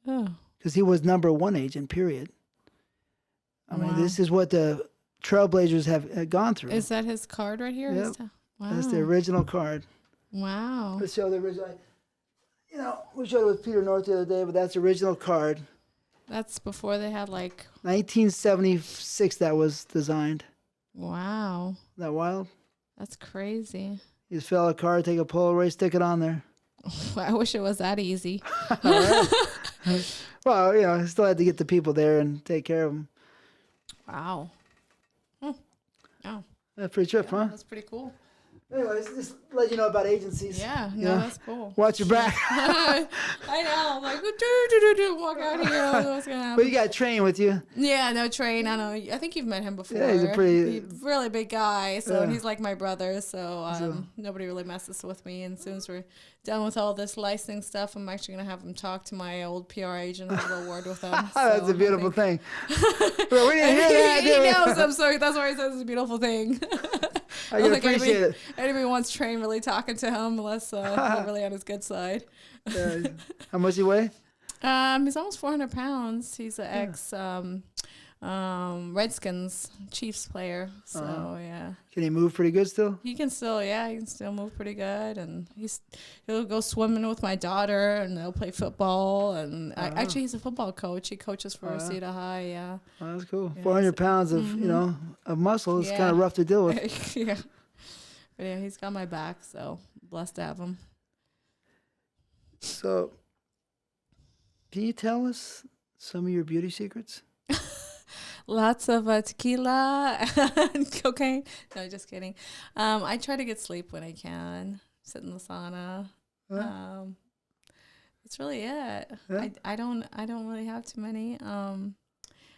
Oh. Because he was number one agent. Period. I mean, this is what the Trailblazers have gone through. Is that his card right here? Yep. Wow. That's the original card. Wow. Let's show the original. We showed it with Peter North the other day, but that's the original card. That's before they had 1976 that was designed. Wow. Isn't that wild? That's crazy. You just fill out a card, take a Polaroid, stick it on there. I wish it was that easy. Well, I still had to get the people there and take care of them. Wow. Oh. That's pretty trip, huh? That's pretty cool. Anyways, just let you know about agencies. Yeah, that's cool. Watch your back. I know. I'm like, walk out here. I don't know what's going to happen. But you got Train with you. Yeah, no, Train. I know. I think you've met him before. Yeah, he's a really big guy. So and he's like my brother. So nobody really messes with me. And as soon as we're done with all this licensing stuff, I'm actually going to have him talk to my old PR agent and have a little word with him. That's a beautiful thing. We didn't hear that. He knows. I'm sorry. That's why he says it's a beautiful thing. I can appreciate it. Anybody wants Train really talking to him unless they're really on his good side. How much he weigh? He's almost 400 pounds. He's an ex Redskins Chiefs player. So yeah. Can he move pretty good still? He can still move pretty good, and he'll go swimming with my daughter, and they'll play football. And actually, he's a football coach. He coaches for Cedar High. Yeah. Oh, that's cool. 400 pounds of of muscle is kind of rough to deal with. Yeah. But yeah, he's got my back, so blessed to have him. So, can you tell us some of your beauty secrets? Lots of tequila and cocaine. No, just kidding. I try to get sleep when I can. Sit in the sauna. That's really it. Yeah. I don't really have too many.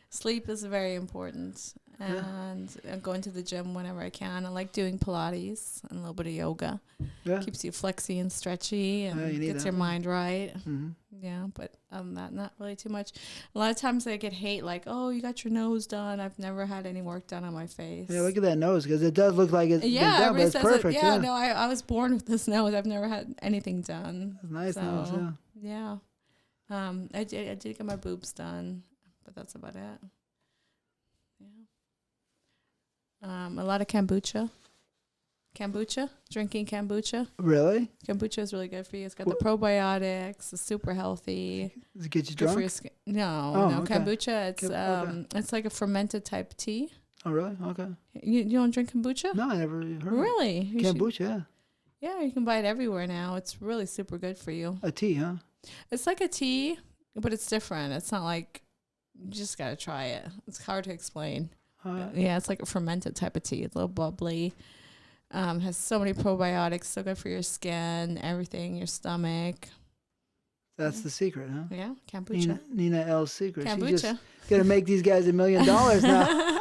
Sleep is very important, and I go into the gym whenever I can. I like doing Pilates and a little bit of yoga. Yeah. Keeps you flexy and stretchy and you need gets that. your mind right. Mm-hmm. Yeah, but that not really too much. A lot of times I get hate like, oh, you got your nose done. I've never had any work done on my face. Yeah, look at that nose, because it does look like it's been done, but everybody it's says perfect. it. Yeah, no, I was born with this nose. I've never had anything done. It's nice So, nose, yeah. I did get my boobs done, but that's about it. Yeah. A lot of kombucha. Drinking kombucha. Really? Kombucha is really good for you. It's got the probiotics. It's super healthy. Does it get you Good for drunk? your skin. No, okay. kombucha. It's it's like a fermented type tea. Oh, really? Okay. You don't drink kombucha? No, I never heard Really? of You it. should- Kombucha, Yeah, you can buy it everywhere now. It's really super good for you. A tea, huh? It's like a tea, but it's different. It's not like you just gotta try it. It's hard to explain. Yeah, it's like a fermented type of tea. It's a little bubbly. Has so many probiotics, so good for your skin, everything, your stomach. That's the secret, huh? Yeah, kombucha. Nina L's secret. She just Kombucha. got to make these guys $1 million now.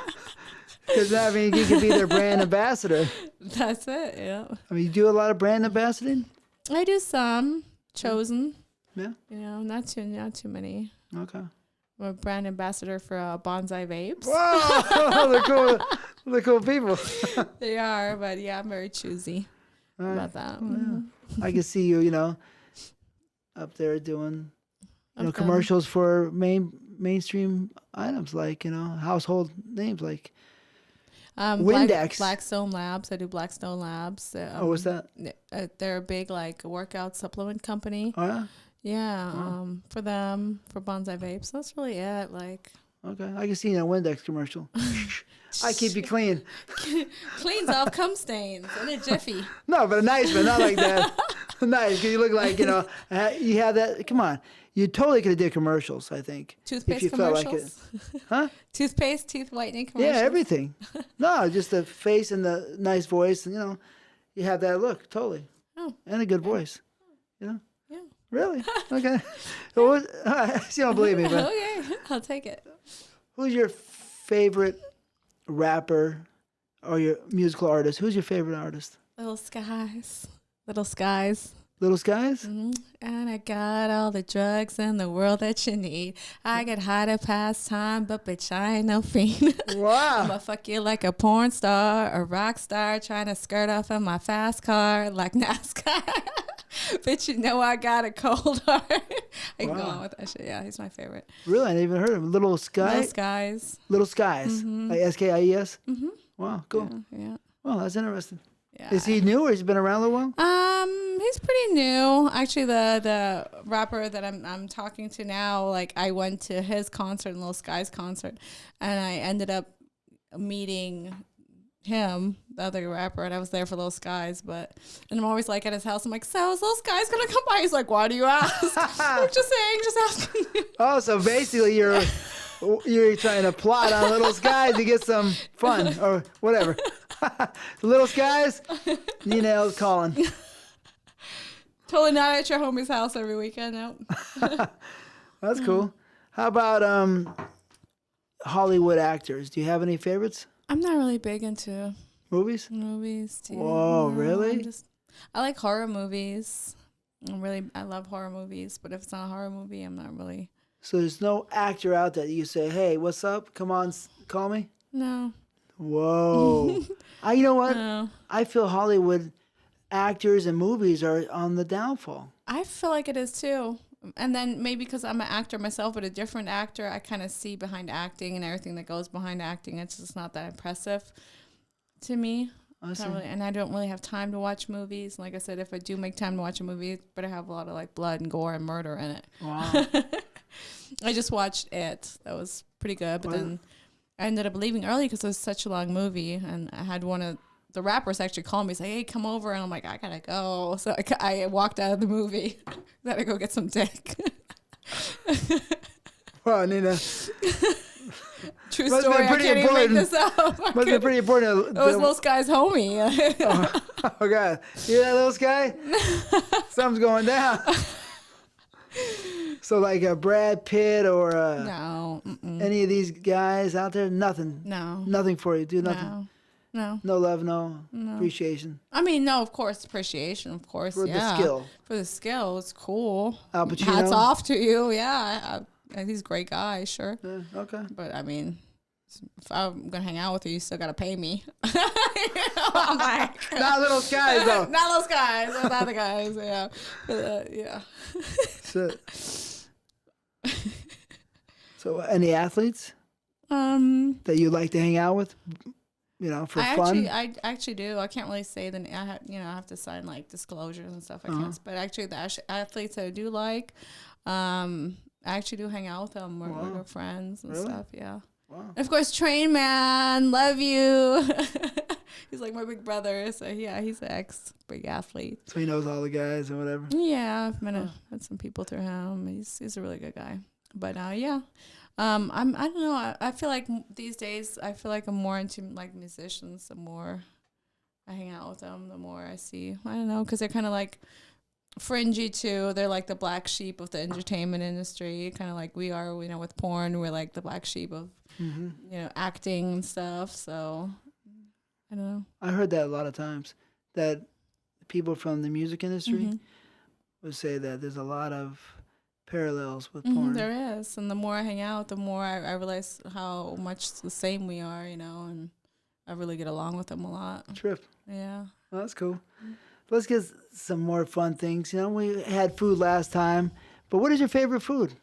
Because that means you could be their brand ambassador. That's it, yeah. I mean, you do a lot of brand ambassading? I do some. Chosen. Yeah. You know, not too many. Okay. I'm a brand ambassador for Bonsai Vapes. Whoa! They're cool people. They are, but yeah, I'm very choosy about that. Mhm. I can see you, up there doing, I've done- commercials for mainstream items like, household names like Windex. Blackstone Labs. I do Blackstone Labs. what's that? They're a big workout supplement company. Oh, yeah? Yeah. For them, for Bonsai Vapes. That's really it. Okay. I can see you in a Windex commercial. I keep you clean. Cleans off cum stains in a jiffy. No, but a nice one, not like that. Nice, because you look like, you have that. Come on. You totally could have did commercials, I think. Toothpaste if you felt commercials? like it. Huh? Toothpaste, teeth whitening commercials? Yeah, everything. No, just the face and the nice voice. And, you have that look, totally. Oh. And a good voice. Yeah. Really? Okay. So you don't believe me, but Okay, I'll take it. who's your favorite rapper or your musical artist? Who's your favorite artist? Little Skies. Little Skies. Little Skies? Mm-hmm. And I got all the drugs in the world that you need. I get high to pass time, but bitch, I ain't no fiend. Wow. I'ma fuck you like a porn star, a rock star, trying to skirt off in my fast car like NASCAR. Bitch, you know I got a cold heart. I can go on with that shit. Yeah, he's my favorite. Really? I didn't even heard of him. Little Sky? Little Skies. Little Skies. Like Skies? Mm-hmm. Wow, cool. Yeah. Well, that's interesting. Yeah. Is he new or has he been around a little while? He's pretty new. Actually, the rapper that I'm talking to now, I went to his concert, Little Sky's concert, and I ended up meeting him, the other rapper, and I was there for Little Skies, and I'm always at his house. I'm like, so is Little Skies gonna come by? He's like, why do you ask? I'm just saying, just asking you. Oh, so basically you're trying to plot on Little Skies to get some fun or whatever. Little Skies, Nina L's calling. Totally not at your homie's house every weekend. No. That's cool. How about Hollywood actors? Do you have any favorites? I'm not really big into Movies? movies too. Whoa, No, really? I like horror movies. I love horror movies, but if it's not a horror movie, I'm not really. So there's no actor out there that you say, hey, what's up? Come on, call me? No. Whoa. You know what? No. I feel Hollywood actors and movies are on the downfall. I feel like it is too. And then maybe because I'm an actor myself, but a different actor, I kind of see behind acting and everything that goes behind acting. It's just not that impressive to me. I see. And I don't really have time to watch movies. Like I said, if I do make time to watch a movie, it better have a lot of blood and gore and murder in it. Wow. I just watched it. That was pretty good. But then I ended up leaving early because it was such a long movie. And I had one of the rappers actually call me, say, hey, come over. And I'm like, I gotta go. So I walked out of the movie. Gotta go get some dick. Wow, Nina. True Must story. be I pretty can't even make important. this up. Must be pretty important. It was Little Sky's homie. Oh, God. You hear that, Little Sky? Something's going down. So like a Brad Pitt or No. Mm-mm. any of these guys out there, nothing. No. Nothing for you. Do nothing. No. No. No love, no appreciation. I mean, no, of course, appreciation, of course. For the skill. For the skill, it's cool. Al Pacino? Hats off to you. Yeah. He's a great guy, sure. Yeah, okay. But, I mean, if I'm going to hang out with you, you still got to pay me. I'm like, Not little guys, though. not those guys. Not the guys, yeah. Yeah. So, any athletes that you like to hang out with? You know, for fun. I actually do. I can't really say that. I have to sign like disclosures and stuff. I can't. But actually, the athletes that I do like, I actually do hang out with them. We're friends and stuff. Yeah. Wow. And of course, Train Man, love you. He's like my big brother. So yeah, he's an big athlete. So he knows all the guys and whatever. Yeah, I've met some people through him. He's a really good guy. But yeah. I don't know. I feel like these days, I'm more into like musicians. The more I hang out with them, the more I see. I don't know, because they're kind of like fringy too. They're like the black sheep of the entertainment industry, kind of like we are. With porn, we're like the black sheep of acting and stuff. So I don't know. I heard that a lot of times, that people from the music industry would say that there's a lot of parallels with porn. There is, and the more I hang out, the more I realize how much the same we are, and I really get along with them a lot. Trip. Yeah. Well, that's cool. Let's get some more fun things. We had food last time, but what is your favorite food?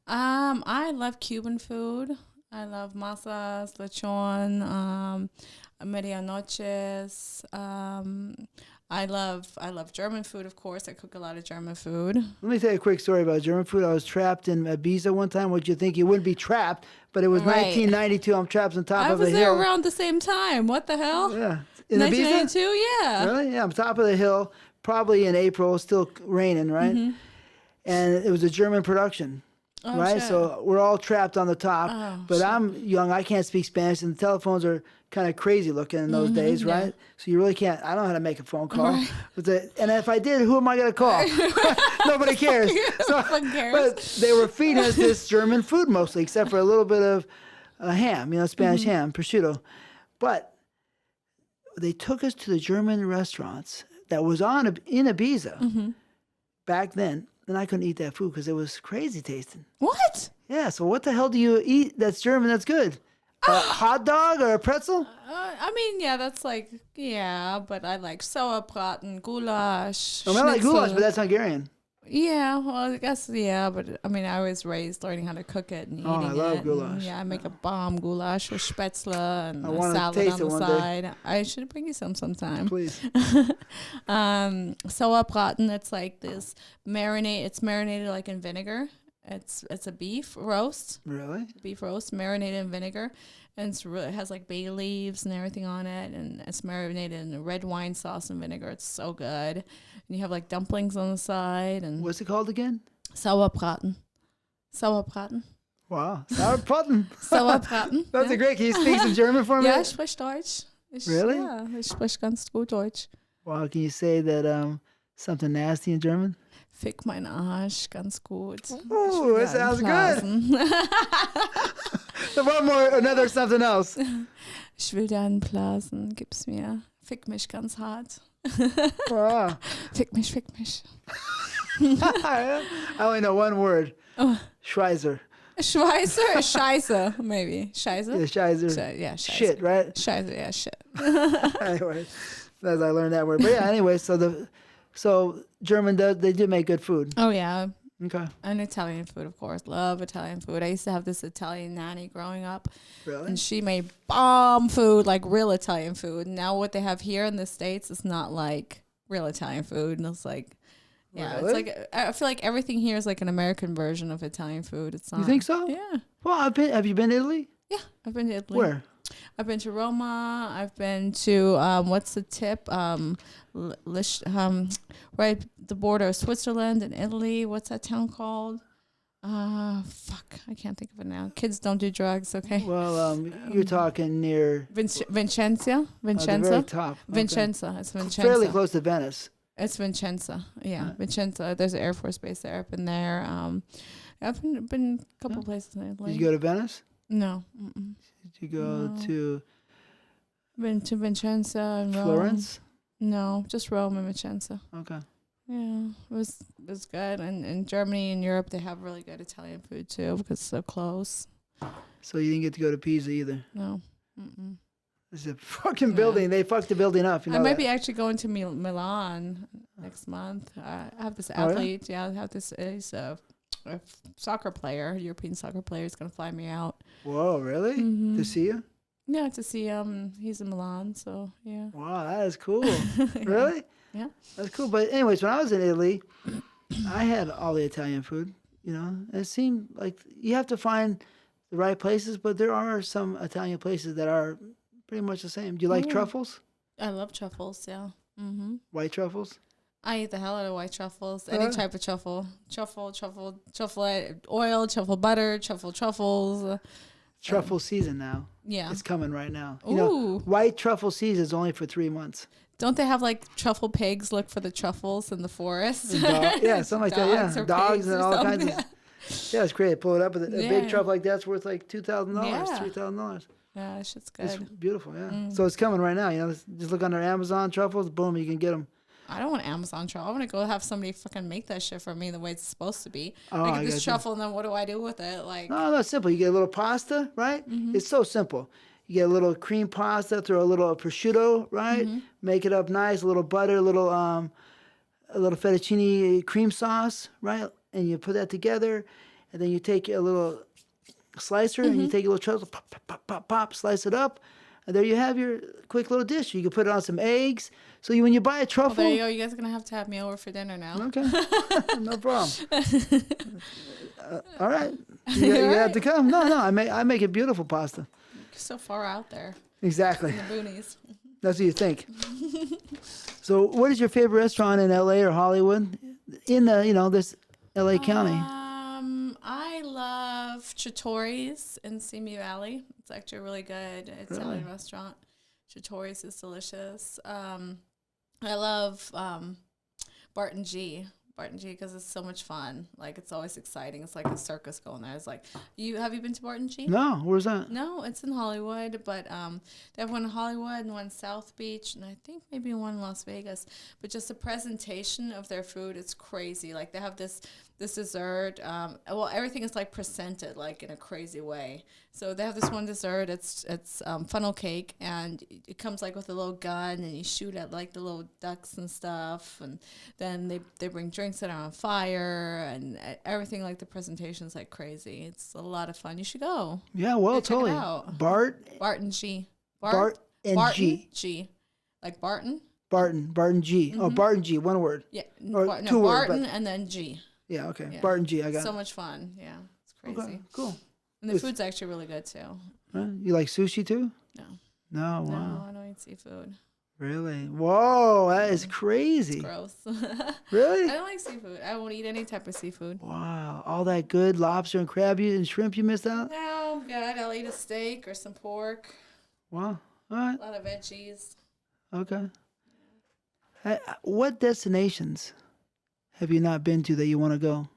I love Cuban food. I love masas, lechon, medianoches. I love German food, of course. I cook a lot of German food. Let me tell you a quick story about German food. I was trapped in Ibiza one time. Would you think you wouldn't be trapped? But it was 1992. I'm trapped on top of a hill. I was there around the same time. What the hell? Yeah. In 1992, Ibiza? yeah. Really? Yeah, I'm top of the hill, probably in April, still raining, right? And it was a German production. Oh, right? shit. So we're all trapped on the top. But shit. I'm young. I can't speak Spanish, and the telephones are kind of crazy looking in those days, right? Yeah. So you really can't. I don't know how to make a phone call. Right. And if I did, who am I going to call? Nobody cares. So, but they were feeding us this German food mostly, except for a little bit of ham, Spanish ham, prosciutto. But they took us to the German restaurants that was in Ibiza back then. And I couldn't eat that food because it was crazy tasting. What? Yeah, so what the hell do you eat that's German that's good? A hot dog or a pretzel? I mean, yeah, that's like, but I like sauerbraten, goulash. I like goulash, but that's Hungarian. Yeah, well, I guess, but I mean, I was raised learning how to cook it and eating it. I love goulash. I make a bomb goulash with spätzle and a salad on the side. Day. I should bring you some sometime. Please. Sauerbraten, it's like this marinade. It's marinated like in vinegar. It's a beef roast. Really? Beef roast marinated in vinegar. And it has like bay leaves and everything on it. And it's marinated in red wine sauce and vinegar. It's so good. And you have like dumplings on the side. And what's it called again? Sauerbraten. Sauerbraten. Wow. Sauerbraten. Sauerbraten. That's a great. Can you speak some German for me? Ja, ich spreche Deutsch. Really? Ja, ich spreche ganz gut Deutsch. Wow. Can you say that something nasty in German? Fick mein Arsch, ganz gut. Ooh, that sounds good. Another something else. Ich will deinen Blasen, gib's mir. Fick mich ganz hart. Wow. Fick mich, fick mich. I only know one word. Schweizer. Schweizer? Scheiße, maybe. Scheiße? Yeah, Scheiße. Scheiße. Shit, right? Scheiße, yeah, shit. Anyway, as I learned that word. But yeah, anyway, so German, they do make good food. Oh, yeah. Okay. And Italian food, of course. Love Italian food. I used to have this Italian nanny growing up. Really? And she made bomb food, like real Italian food. Now what they have here in the States is not like real Italian food. And it's like, really? It's like, I feel like everything here is like an American version of Italian food. It's not. You think so? Yeah. Well, have you been to Italy? Yeah, I've been to Italy. Where? I've been to Roma. I've been to what's the tip? Right the border of Switzerland and Italy. What's that town called? Fuck, I can't think of it now. Kids don't do drugs, okay? Well, you're talking near Vicenza. the very top. Vicenza. It's Vicenza. Fairly close to Venice. It's Vincenza. Yeah, Vincenza. There's an Air Force base there. I've been there. I've been a couple places in Italy. Did you go to Venice? No. Mm-mm. Did you go to Been to Vincenza and Florence? Rome. No, just Rome and Vincenza. Okay. Yeah, it was good. And in Germany and Europe, they have really good Italian food too because it's so close. So you didn't get to go to Pisa either? No. Mm-mm. It's a fucking building. They fucked the building up. You know I might that? be actually going to Milan next month. I have this Oh, yeah? athlete. Yeah, I have this. He's a soccer player, European soccer player. He's going to fly me out. Whoa, really? Mm-hmm. To see you? Yeah, to see him. He's in Milan, so yeah. Wow, that is cool. Yeah. Really? Yeah. That's cool. But anyways, when I was in Italy, I had all the Italian food, you know. It seemed like you have to find the right places, but there are some Italian places that are pretty much the same. Do you like truffles? I love truffles, yeah. Mm-hmm. White truffles? I eat the hell out of white truffles. Any type of truffle. Truffle oil, truffle butter, truffles. Truffle season now. Yeah. It's coming right now. Ooh. You know, white truffle season is only for 3 months. Don't they have like truffle pigs look for the truffles in the forest? Yeah, something like that. Yeah, dogs and all kinds of. Yeah, it's great. Pull it up. A big truffle like that's worth like $2,000, $3,000. Yeah, that shit's good. It's beautiful. Yeah. So it's coming right now. You know, just look under Amazon truffles. Boom, you can get them. I don't want Amazon truffle. I want to go have somebody fucking make that shit for me the way it's supposed to be. Oh, I get this truffle, and then what do I do with it? Like, no, that's simple. You get a little pasta, right? It's so simple. You get a little cream pasta, throw a little prosciutto, right? Make it up nice, a little butter, a little fettuccine cream sauce, right? And you put that together, and then you take a little slicer and you take a little truffle, pop, pop, pop, pop, pop, slice it up, and there you have your quick little dish. You can put it on some eggs. So when you buy a truffle, there you go. You guys are gonna have to have me over for dinner now. Okay, no problem. All right, you have to come. No, I make a beautiful pasta. So far out there. Exactly. In the boonies. That's what you think. So, what is your favorite restaurant in LA or Hollywood? In the this LA County. I love Trattori's in Simi Valley. It's actually a really good Italian restaurant. Trattori's is delicious. I love Barton G because it's so much fun. Like, it's always exciting. It's like a circus going there. It's like, have you been to Barton G? No, where's that? No, it's in Hollywood, but they have one in Hollywood and one in South Beach, and I think maybe one in Las Vegas. But just the presentation of their food, it's crazy. Like, they have this dessert. Well, everything is like presented like in a crazy way. So they have this one dessert. It's funnel cake, and it comes like with a little gun, and you shoot at like the little ducks and stuff. And then they bring drinks that are on fire, and everything. Like, the presentation is like crazy. It's a lot of fun. You should go. Yeah, well, totally. Barton G. Barton G. Like Barton. Barton G. Oh, Barton G. One word. Yeah. Or two words. Barton and then G. Yeah, okay. Yeah. Barton G, I got it. So much fun. Yeah, it's crazy. Okay, cool. And the food's actually really good, too. You like sushi, too? No. No, wow. No, I don't eat seafood. Really? Whoa, that is crazy. It's gross. Really? I don't like seafood. I won't eat any type of seafood. Wow, all that good lobster and crab and shrimp you missed out? No, I'm good. I'll eat a steak or some pork. Wow, all right. A lot of veggies. Okay. Hey, what destinations have you not been to that you want to go?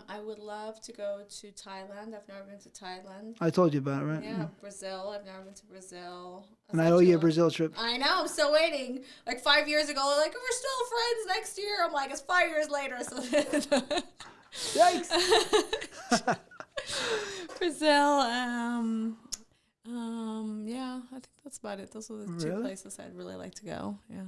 I would love to go to Thailand. I've never been to Thailand. I told you about it, right? Yeah, Brazil. I've never been to Brazil. And I owe you a Brazil trip. I know. I'm still waiting. Like 5 years ago, they're like, we're still friends next year. I'm like, it's 5 years later. So Yikes. Brazil. Yeah, I think that's about it. Those are the two places I'd really like to go. Yeah.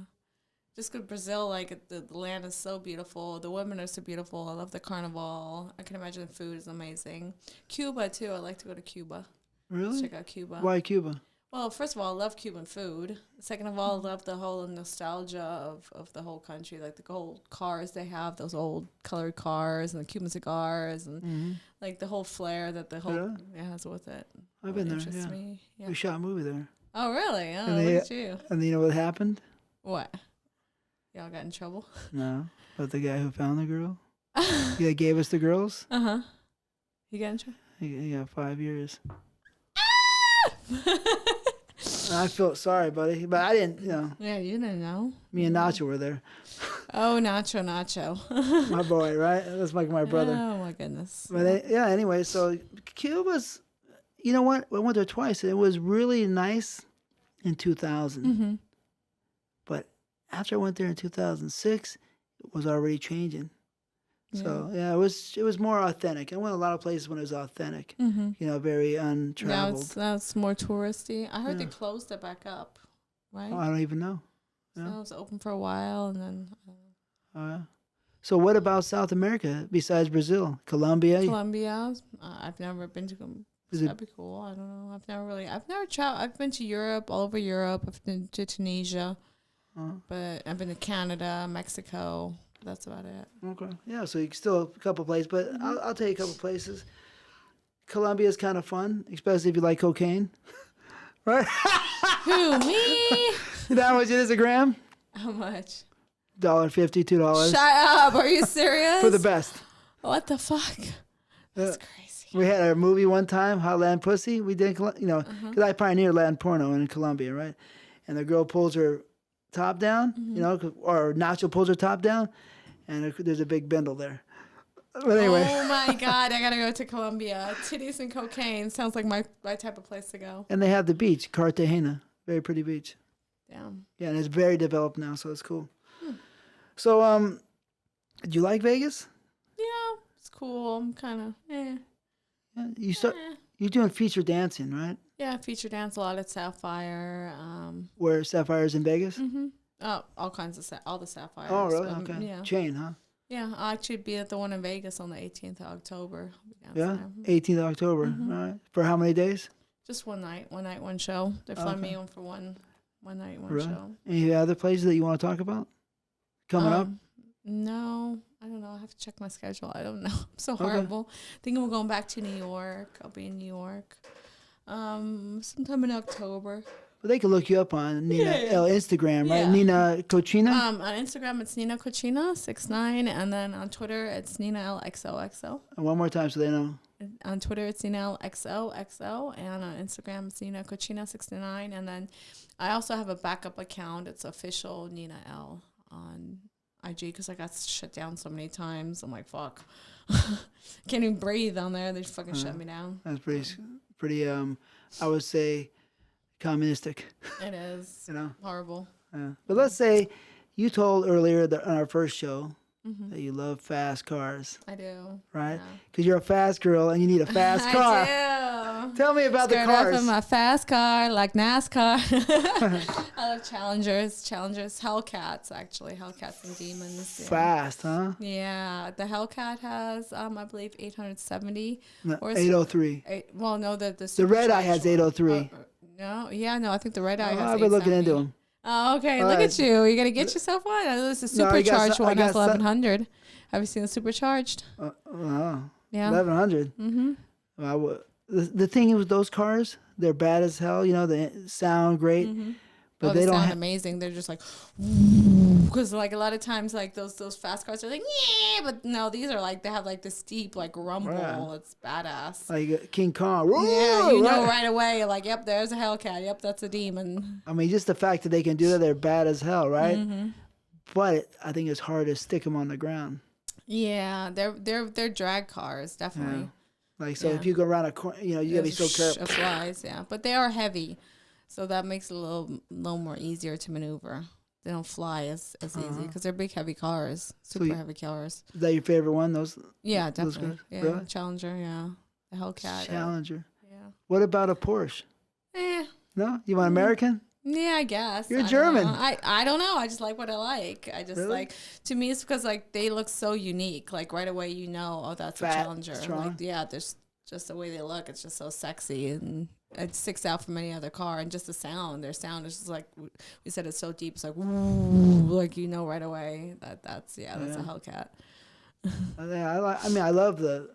Just go to Brazil, like, the land is so beautiful. The women are so beautiful. I love the carnival. I can imagine the food is amazing. Cuba, too. I'd like to go to Cuba. Really? Check out Cuba. Why Cuba? Well, first of all, I love Cuban food. Second of all, I love the whole nostalgia of the whole country. Like, the old cars they have, those old colored cars, and the Cuban cigars, and, like, the whole flair that the whole has with it. I've been there, yeah. Me. Yeah. We shot a movie there. Oh, really? Oh, and look at you. And you know what happened? What? Y'all got in trouble? No, but the guy who found the girl, he gave us the girls. Uh-huh. He got in trouble? He got 5 years. I felt sorry, buddy, but I didn't, Yeah, you didn't know. Me and Nacho were there. Oh, Nacho. My boy, right? That's like my brother. Oh my goodness. But yeah, anyway, so Cuba's, you know what? I went there twice. It was really nice in 2000. Mm-hmm. But after I went there in 2006, it was already changing. So yeah, it was more authentic. I went a lot of places when it was authentic. Mm-hmm. You know, very untraveled. Now it's more touristy. I heard they closed it back up, right? Oh, I don't even know. So it was open for a while, and then So what about South America besides Brazil? Colombia? Colombia. I've never been to. That'd be cool. I don't know. I've never traveled. I've been to Europe, all over Europe. I've been to Tunisia, but I've been to Canada, Mexico. That's about it. Okay. Yeah, so you still a couple places, but I'll tell you a couple places. Colombia is kind of fun, especially if you like cocaine. Right? Who, me? That much it is a gram? How much? $1.50, $2. Shut up. Are you serious? For the best. What the fuck? That's crazy. We had a movie one time, Hotland Pussy. We did, because I pioneered Latin porno in Colombia, right? And the girl pulls her top down, or Nacho pulls her top down, and there's a big bindle there. But anyway. Oh my God, I gotta go to Colombia. Titties and cocaine sounds like my type of place to go. And they have the beach, Cartagena. Very pretty beach. Damn. Yeah, and it's very developed now, so it's cool. So, do you like Vegas? Yeah, it's cool. I'm kind of, Yeah, you're doing feature dancing, right? Yeah, feature dance a lot at Sapphire. Where Sapphire's in Vegas? Mm-hmm. Oh, all kinds of all the Sapphires. Oh, really? Okay. Yeah. Chain, huh? Yeah, I'll actually be at the one in Vegas on the 18th of October. I'll be dancing Yeah, there. 18th of October. All right. For how many days? Just one night, one show. They're flying me on for one night, one show. Any other places that you want to talk about coming up? No, I don't know. I have to check my schedule. I don't know. I'm so horrible. I think I'm going back to New York. I'll be in New York sometime in October. Well, they can look you up on Nina Elle Instagram, right? Yeah. Nina Cochina? On Instagram, it's Nina Cochina 69, and then on Twitter, it's Nina L XOXO. One more time so they know. On Twitter, it's Nina L XOXO, and on Instagram, it's Nina Cochina 69, and then I also have a backup account. It's official Nina L on IG because I got shut down so many times. I'm like, fuck, can't even breathe on there. They just fucking shut me down. That's pretty. I would say, communistic. It is. Horrible. Yeah. But let's say you told earlier on our first show that you love fast cars. I do. Right? Because you're a fast girl and you need a fast car. I do. Tell me about the cars. Up in my fast car, like NASCAR. I love Challengers, Hellcats, actually. Hellcats and Demons. Yeah. Fast, huh? Yeah. The Hellcat has, I believe, 870. No, or 803. Well, no, the Red Eye has 803. No, I think the Red Eye has I've been looking into them. Oh, okay. Look at you. You're going to get yourself one. This is supercharged one. Has 1100. Have you seen the supercharged? Yeah. 1100. Mm-hmm. The thing with those cars, they're bad as hell. They sound great, but they don't sound amazing. They're just like, because like a lot of times like those fast cars are like, yeah, but no, these are like they have like this deep like rumble. Right. It's badass. Like King Kong. Yeah, you know right away. Like, yep, there's a Hellcat. Yep, that's a demon. I mean, just the fact that they can do that, they're bad as hell, right? Mm-hmm. But I think it's hard to stick them on the ground. Yeah, they're drag cars, definitely. Yeah. Like, so if you go around a corner, you gotta be so careful. It flies, yeah. But they are heavy, so that makes it a little more easier to maneuver. They don't fly as easy because they're big, heavy cars, super heavy cars. Is that your favorite one? Yeah, definitely. Those yeah, really? Challenger, yeah. The Hellcat. Challenger. Yeah. What about a Porsche? No? You want American? Yeah, I guess. You're German. I don't know. I just like what I like. I just like, to me, it's because like they look so unique. Like right away, oh, that's Fat, a Challenger. strong. Like, yeah, there's just the way they look. It's just so sexy and it sticks out from any other car. And just the sound, their sound is just like, we said it's so deep. It's like, woo, like, right away that's a Hellcat. I love the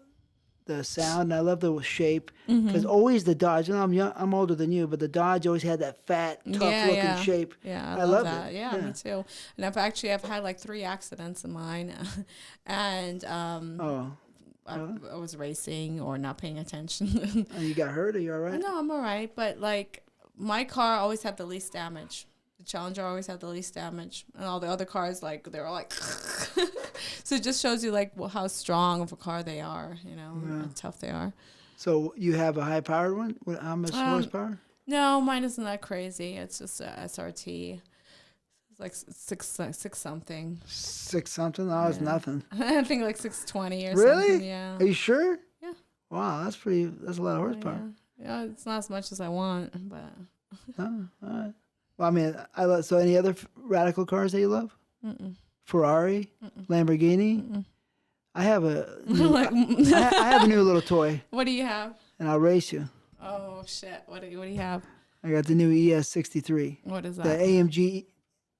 sound, and I love the shape, because always the Dodge, I'm older than you, but the Dodge always had that fat, tough looking shape. Yeah, I love that. it. Yeah, me too. And I've had like 3 accidents in mine, and I was racing or not paying attention. And you got hurt? Are you all right? No, I'm all right, but like my car always had the least damage. the Challenger always had the least damage, and all the other cars, like, they were like, so it just shows you like how strong of a car they are, you know, how tough they are. So you have a high-powered one? How much horsepower? No, mine isn't that crazy. It's just a SRT. It's like six something. 6 something? Oh, it's nothing. I think like 620 or really? something. Yeah. Are you sure? Yeah. Wow, that's a lot of horsepower. Yeah, it's not as much as I want, but. Oh, all right. Well, I mean, so any other radical cars that you love? Mm-mm. Ferrari, Lamborghini. Mm-mm. I have I have a new little toy. What do you have? And I'll race you. Oh shit! What do you have? I got the new ES63. What is that? The AMG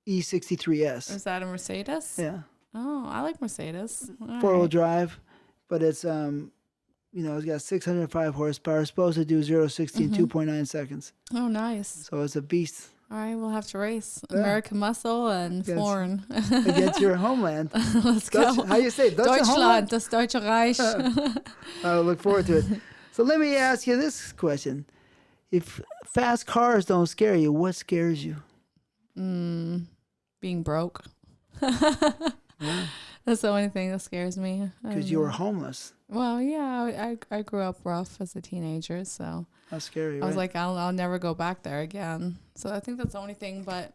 E63S. Is that a Mercedes? Yeah. Oh, I like Mercedes. All 4-wheel right. drive, but it's it's got 605 horsepower. It's supposed to do 0 to 60 in 2.9 seconds. Oh, nice. So it's a beast. All right, we'll have to race. Yeah. American muscle and foreign. Against your homeland. Let's Dutch, go. how you say it? Deutschland, das Deutsche Reich. I look forward to it. So let me ask you this question. If fast cars don't scare you, what scares you? Being broke. That's the only thing that scares me. Because you were homeless. Well, yeah, I grew up rough as a teenager, so How scary, right? I was like, I'll never go back there again. So I think that's the only thing, but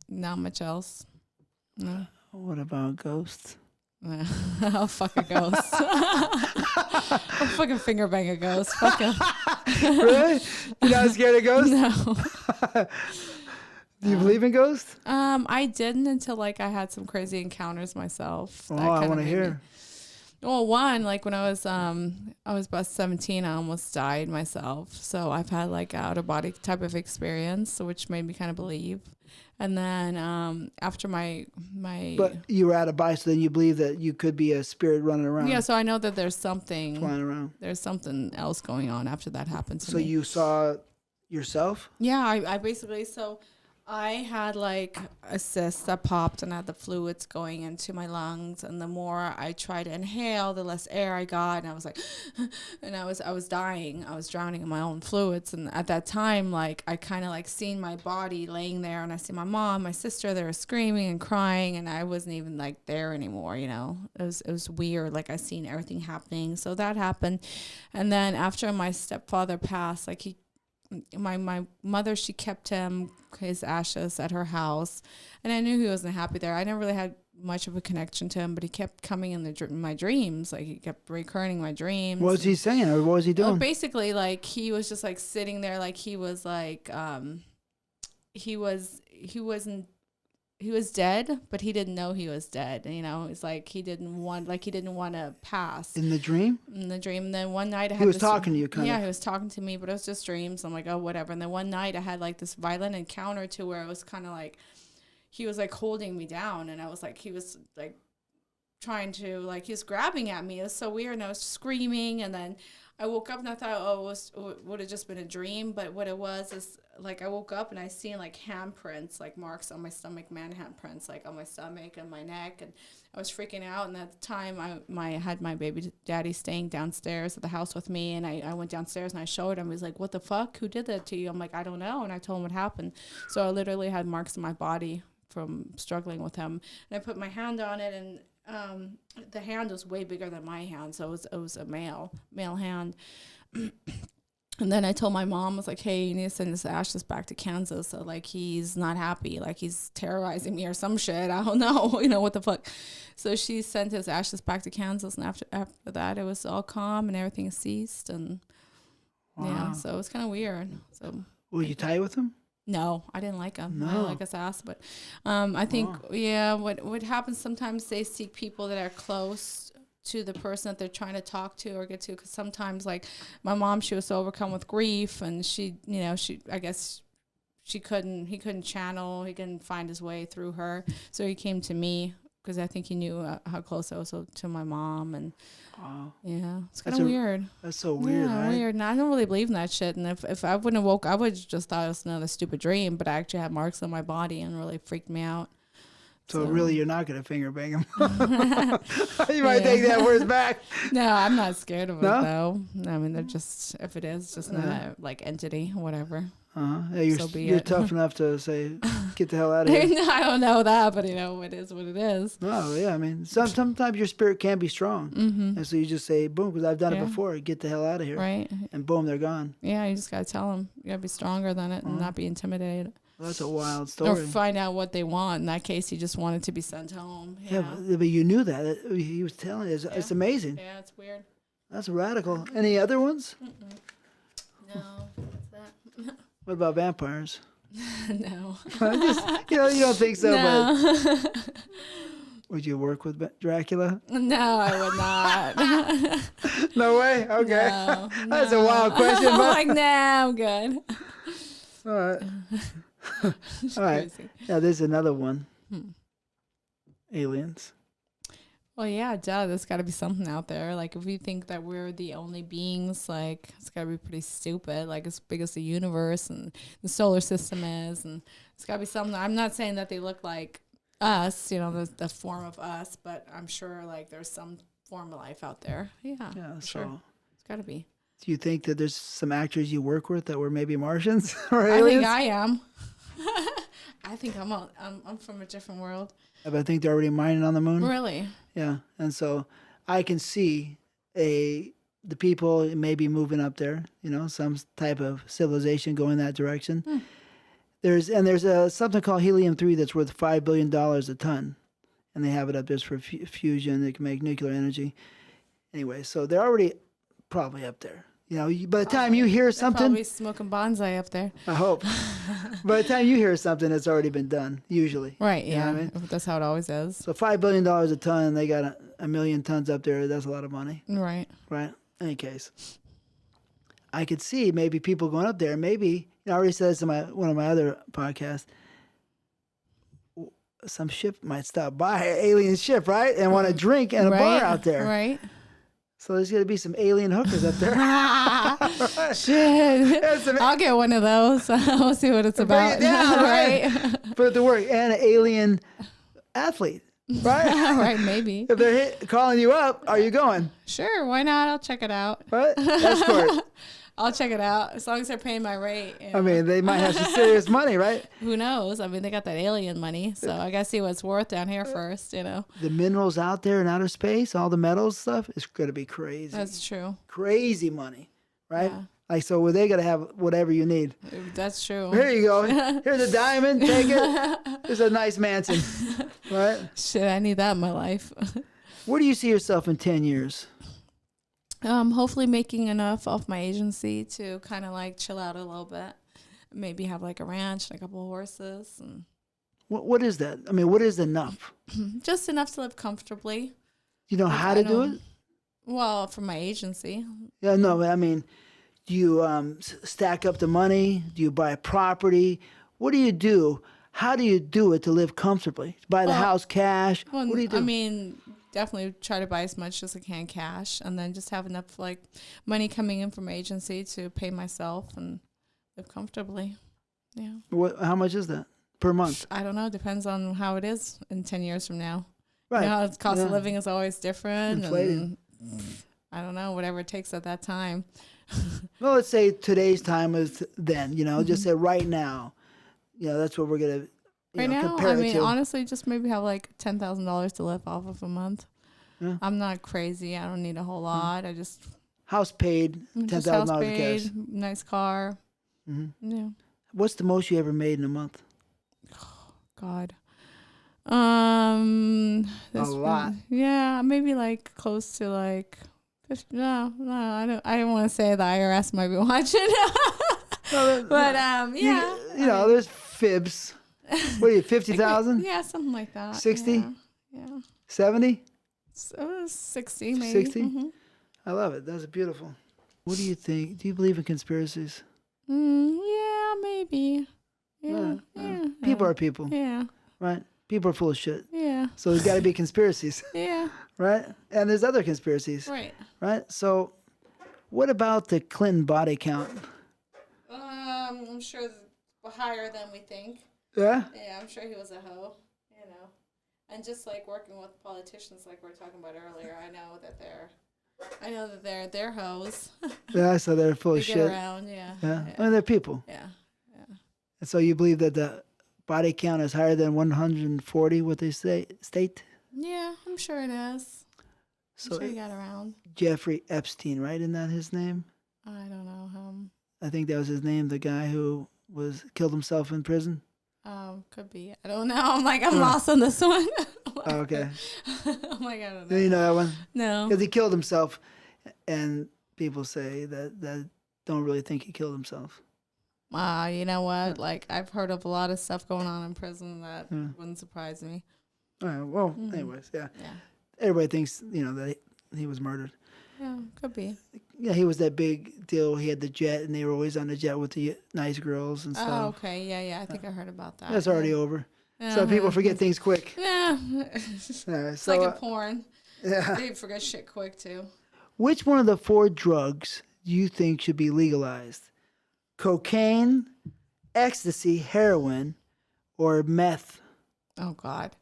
not much else. No. What about ghosts? I'll fuck a ghost. I'll fucking finger bang a ghost. Fuck him. Really? You're not scared of ghosts? No. Do you believe in ghosts? I didn't until like I had some crazy encounters myself. Oh, That I kinda want to made hear. me- Well, one, like when I was about 17, I almost died myself. So I've had like out of body type of experience, which made me kind of believe. And then after my But you were out of body, so then you believe that you could be a spirit running around. yeah, so I know that there's something Flying around. There's something else going on after that happened to So me. you saw yourself? Yeah, I basically, so I had like a cyst that popped and I had the fluids going into my lungs, and the more I tried to inhale, the less air I got, and I was like, and I was dying. I was drowning in my own fluids, and at that time, like I kind of like seen my body laying there, and I see my mom, my sister, they were screaming and crying, and I wasn't even like there anymore. You know, it was weird. Like I seen everything happening. So that happened, and then after my stepfather passed, like my mother, she kept his ashes at her house, and I knew he wasn't happy there. I never really had much of a connection to him, but he kept coming in my dreams. Like he kept recurring my dreams. What was he saying, or what was he doing? Basically, like he was just like sitting there, like he was like he was dead, but he didn't know he was dead. You know, it's like he didn't want to pass. In the dream? In the dream. And then one night I had He was talking to you, kind of. Yeah, he was talking to me, but it was just dreams. I'm like, oh, whatever. And then one night I had like this violent encounter to where it was kind of like he was like holding me down, and I was like, he was like trying to, like, he was grabbing at me. It was so weird, and I was screaming, and then I woke up and I thought, oh, it would have just been a dream. But what it was is, like, I woke up and I seen, like, handprints, like, marks on my stomach, man handprints, like, on my stomach and my neck. And I was freaking out. And at the time, I had my baby daddy staying downstairs at the house with me. And I went downstairs and I showed him. He was like, what the fuck? Who did that to you? I'm like, I don't know. And I told him what happened. So I literally had marks on my body from struggling with him. And I put my hand on it, and the hand was way bigger than my hand, so it was a male hand. And then I told my mom, I was like, hey, you need to send this ashes back to Kansas. So like he's not happy, like he's terrorizing me or some shit. I don't know, you know, what the fuck. So she sent his ashes back to Kansas, and after that it was all calm and everything ceased. And yeah, so it was kind of weird. So Were you tight with him? no, I didn't like him. No. I didn't like his ass. But I think, what happens sometimes, they seek people that are close to the person that they're trying to talk to or get to. Because sometimes, like, my mom, she was so overcome with grief, and I guess he couldn't channel, he couldn't find his way through her. So he came to me, because I think he knew how close I was to my mom. And yeah, it's kind of weird. That's so weird, yeah, right? weird. And I don't really believe in that shit. And if I wouldn't have woke, I would have just thought it was another stupid dream. But I actually had marks on my body and really freaked me out. So really, you're not going to finger bang him. You might take that words back. No, I'm not scared of No? it though. I mean, they're just, if it is just not like entity, whatever. Yeah, you're So be you're it. tough enough to say, get the hell out of here. I don't know that, but it is what it is. Oh, yeah. I mean, sometimes your spirit can be strong. Mm-hmm. And so you just say, boom, because I've done it Yeah. before. Get the hell out of here. Right. And boom, they're gone. Yeah, you just gotta tell them. You gotta be stronger than it and not be intimidated. Well, that's a wild Or story. find out what they want. In that case, he just wanted to be sent home. Yeah, but you knew that. He was telling you. It's amazing. Yeah, it's weird. That's radical. Any other ones? No, what's that? What about vampires? No. You don't think so, No. but would you work with Dracula? No, I would not. No way? Okay. No, That's a wild question, I'm but like, nah, I'm good. all right. It's All right. crazy. Now there's another one. Aliens. Well, yeah, duh. There's got to be something out there. Like, if we think that we're the only beings, like, it's got to be pretty stupid. Like, as big as the universe and the solar system is, and it's got to be something. I'm not saying that they look like us, the form of us, but I'm sure, like, there's some form of life out there. Yeah, Yeah. So, sure. It's got to be. do you think that there's some actors you work with that were maybe Martians or I aliens? think I am. I think I'm from a different world. But I think they're already mining on the moon. Really? Yeah, and so I can see the people maybe moving up there. Some type of civilization going that direction. There's something called helium-3 that's worth $5 billion a ton, and they have it up there for fusion. They can make nuclear energy. Anyway, so they're already probably up there. By the time you hear something, Probably smoking bonsai up there. I hope. By the time you hear something, it's already been done. Usually. Right. You know Yeah. what I mean? That's how it always is. So $5 billion a ton, and they got a million tons up there. That's a lot of money. Right. Right. Any case, I could see maybe people going up there. Maybe I already said this in one of my other podcasts. Some ship might stop by, an alien ship, right, and want to drink in a bar out there. Right. So there's going to be some alien hookers up there. Shit. Some, I'll get one of those. I'll see what it's about. it down, right. put it to work, and an alien athlete, right? Right. Maybe. If they're calling you up, are you going? Sure. Why not? I'll check it out. Right? Escort. I'll check it out as long as they're paying my rate. I mean, they might have some serious money, right? Who knows? I mean, they got that alien money, so I gotta see what it's worth down here first. The minerals out there in outer space, all the metals stuff, is going to be crazy. That's true. Crazy money, right? Yeah. Like, so they got to have whatever you need. That's true. Here you go. Here's a diamond. Take it. Here's a nice mansion, right? Shit, I need that in my life. Where do you see yourself in 10 years? Hopefully making enough off my agency to kind of like chill out a little bit. Maybe have like a ranch and a couple of horses and What is that? I mean, what is enough? just enough to live comfortably. You know how to do it? Well, from my agency. Yeah, no, but I mean, do you stack up the money? Do you buy a property? What do you do? How do you do it to live comfortably? Buy the house cash? Well, What do you do? I mean, definitely try to buy as much as I can cash and then just have enough like money coming in from my agency to pay myself and live comfortably. Yeah. How much is that per month? I don't know. Depends on how it is in 10 years from now. Right. You know, the cost of Yeah. living is always different. Inflated. And I don't know, whatever it takes at that time. Well, let's say today's time is then, Mm-hmm. just say right now. That's what we're going to Right now, compare I it mean, to. honestly, just maybe have like $10,000 to live off of a month. Yeah. I'm not crazy. I don't need a whole lot. I just House paid, just house $10,000 paid, cash. nice car. Mm-hmm. Yeah. What's the most you ever made in a month? God. A That's lot. Yeah, maybe like close to like 50. No, I don't. I don't want to say the IRS might be watching. But yeah. There's fibs. What are you, 50,000? Yeah, something like that. 60? Yeah. 70? So 60 maybe. 60? Mhm. I love it. That's beautiful. What do you think? Do you believe in conspiracies? Yeah, maybe. Yeah. People are people, Yeah. right? People are full of shit. Yeah. So there's got to be conspiracies, Yeah. right? And there's other conspiracies, Right. right? So what about the Clinton body count? I'm sure higher than we think. Yeah? Yeah, I'm sure he was a hoe. And just like working with politicians, like we were talking about earlier, I know that they're hoes. Yeah, so they're full They of get shit. around, yeah. Yeah. I mean, they're people. Yeah. Yeah. And so you believe that the body count is higher than 140, what they say, state? Yeah, I'm sure it is. So I'm sure he got around. Jeffrey Epstein, right? Isn't that his name? I don't know him. I think that was his name, the guy who killed himself in prison. Could be. I don't know. I'm lost on this one. Oh, okay. I'm like, I don't Do know. you know that one? No. Because he killed himself, and people say that don't really think he killed himself. You know what? Like, I've heard of a lot of stuff going on in prison that wouldn't surprise me. All right, well, anyways, yeah. Yeah. Everybody thinks, that he was murdered. Yeah, could be. Yeah, he was that big deal. He had the jet, and they were always on the jet with the nice girls and stuff. Oh, okay. Yeah. I think I heard about that. That's already over. Yeah. So people forget things quick. Yeah. It's It's like in porn. Yeah. They forget shit quick, too. Which one of the 4 drugs do you think should be legalized? Cocaine, ecstasy, heroin, or meth? Oh, God.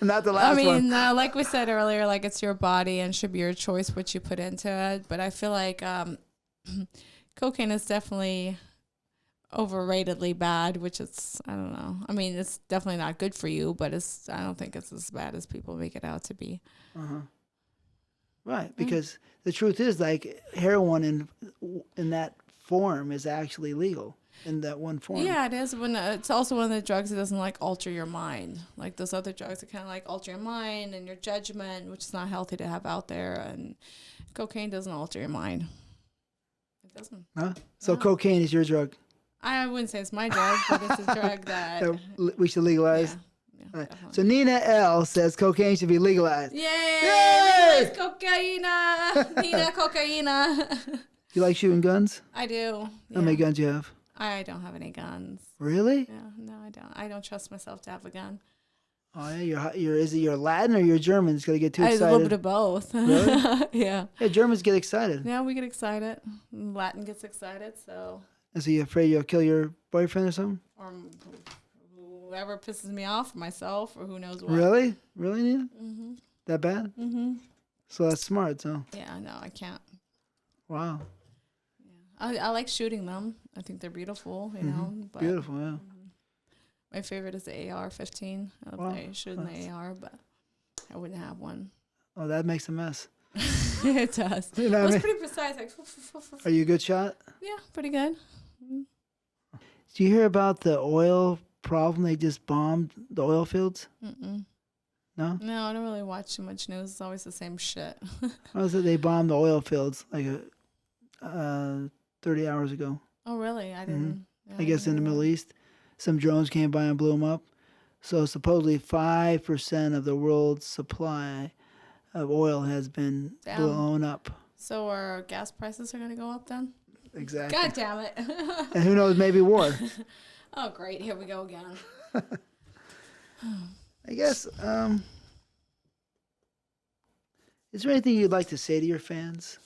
Not the last one. Like we said earlier, like it's your body and should be your choice what you put into it. But I feel like cocaine is definitely overratedly bad, which it's, I don't know. I mean, it's definitely not good for you, but I don't think it's as bad as people make it out to be. Right, because the truth is, like, heroin in that form is actually legal. In that one form. Yeah, it is. When it's also one of the drugs that doesn't like alter your mind. Like those other drugs that kind of like alter your mind and your judgment, which is not healthy to have out there. And cocaine doesn't alter your mind. It doesn't. Huh? So No. cocaine is your drug. I wouldn't say it's my drug, but it's a drug that We should legalize. Yeah, Right. definitely. So Nina L says cocaine should be legalized. Yay! Yay! Legalize cocaine! Nina cocaine! You like shooting guns? I do. How many Yeah. guns you have? I don't have any guns. Really? No, I don't. I don't trust myself to have a gun. Oh yeah, you're is it your Latin or your German? It's gonna get too A excited. little bit of both. Really? Yeah. Yeah, Germans get excited. Yeah, we get excited. Latin gets excited, so And so you afraid you'll kill your boyfriend or something? or whoever pisses me off, or myself, or who knows what. Really? Really, Nina? Mm-hmm. That bad? Mm-hmm. So that's smart, so. Yeah, no, I can't. Wow. I like shooting them. I think they're beautiful, you know. But Beautiful, yeah. my favorite is the AR-15. I Wow. like shooting the AR, but I wouldn't have one. Oh, that makes a mess. It does. You know It what I was mean? pretty precise. Like, Are you a good shot? yeah, pretty good. Do you hear about the oil problem? They just bombed the oil fields? Mm-mm. No? No, I don't really watch too much news. It's always the same shit. How was it they bombed the oil fields like 30 hours ago? Oh, really? I didn't. Yeah, I guess in the didn't know Middle East. Some drones came by and blew them up. So supposedly 5% of the world's supply of oil has been Damn. blown up. that. So our gas prices are going to go up then? Exactly. God damn it. And who knows, maybe war. Oh, great. Here we go again. I guess, is there anything you'd like to say to your fans?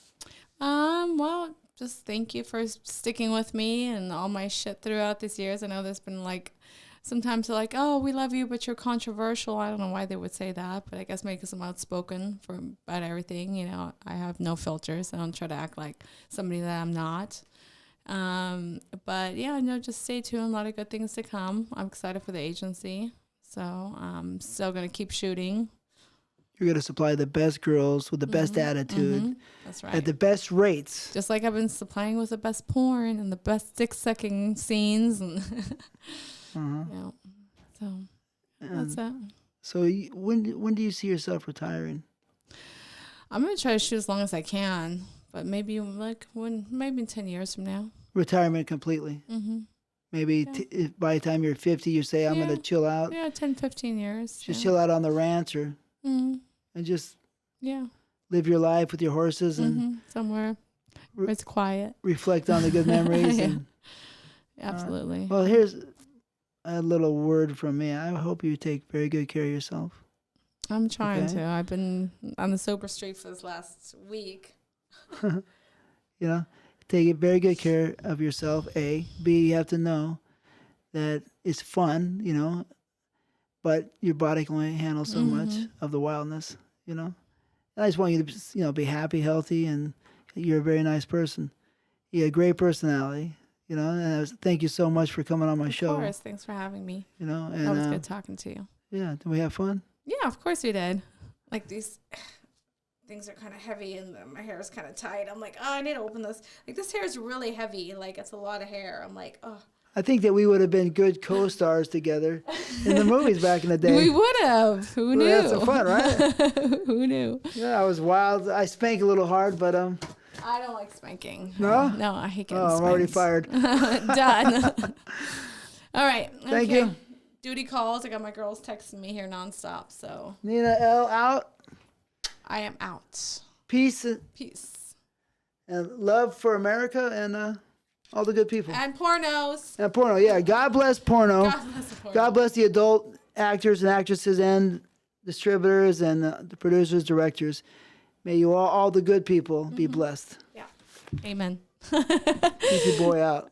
Well, just thank you for sticking with me and all my shit throughout these years. I know there's been like, sometimes they're like, oh, we love you, but you're controversial. I don't know why they would say that, but I guess maybe because I'm outspoken about everything. You know, I have no filters. I don't try to act like somebody that I'm not. But yeah, no, just stay tuned. A lot of good things to come. I'm excited for the agency. So I'm still going to keep shooting. You're going to supply the best girls with the best attitude That's right. at the best rates. Just like I've been supplying with the best porn and the best dick-sucking scenes. And yeah. So that's it. So when do you see yourself retiring? I'm going to try to shoot as long as I can. But maybe maybe in 10 years from now. Retirement completely. Mm-hmm. Maybe if by the time you're 50, you say, I'm going to chill out. Yeah, 10, 15 years. Just chill out on the ranch Mm-hmm. and just Yeah. live your life with your horses and Somewhere where it's quiet. reflect on the good memories. Yeah. And, Absolutely. well, here's a little word from me. I hope you take very good care of yourself. I'm trying Okay. to. I've been on the sober street for this last week. You know, take very good care of yourself, A. B, you have to know that it's fun, you know, but your body can only handle so much of the wildness, you know. And I just want you to, you know, be happy, healthy, and you're a very nice person. You have a great personality, you know. And thank you so much for coming on my show. Of course, thanks for having me. You know, and That was good talking to you. Yeah, did we have fun? Yeah, of course we did. Like these things are kind of heavy and my hair is kind of tight. I'm like, oh, I need to open this. Like this hair is really heavy. Like it's a lot of hair. I'm like, oh. I think that we would have been good co-stars together in the movies back in the day. We would have. Who knew? We had some fun, right? Who knew? Yeah, I was wild. I spank a little hard, but I don't like spanking. No? No, I hate getting I'm spanked. already fired. Done. All right. Thank okay. you. Duty calls. I got my girls texting me here nonstop, so Nina Elle out. I am out. Peace Peace. and love for America and all the good people. And pornos. And porno, yeah. God bless porno. God bless the porno. God bless the adult actors and actresses and distributors and the producers, directors. May you all the good people, be blessed. Yeah. Amen. TTBoy out.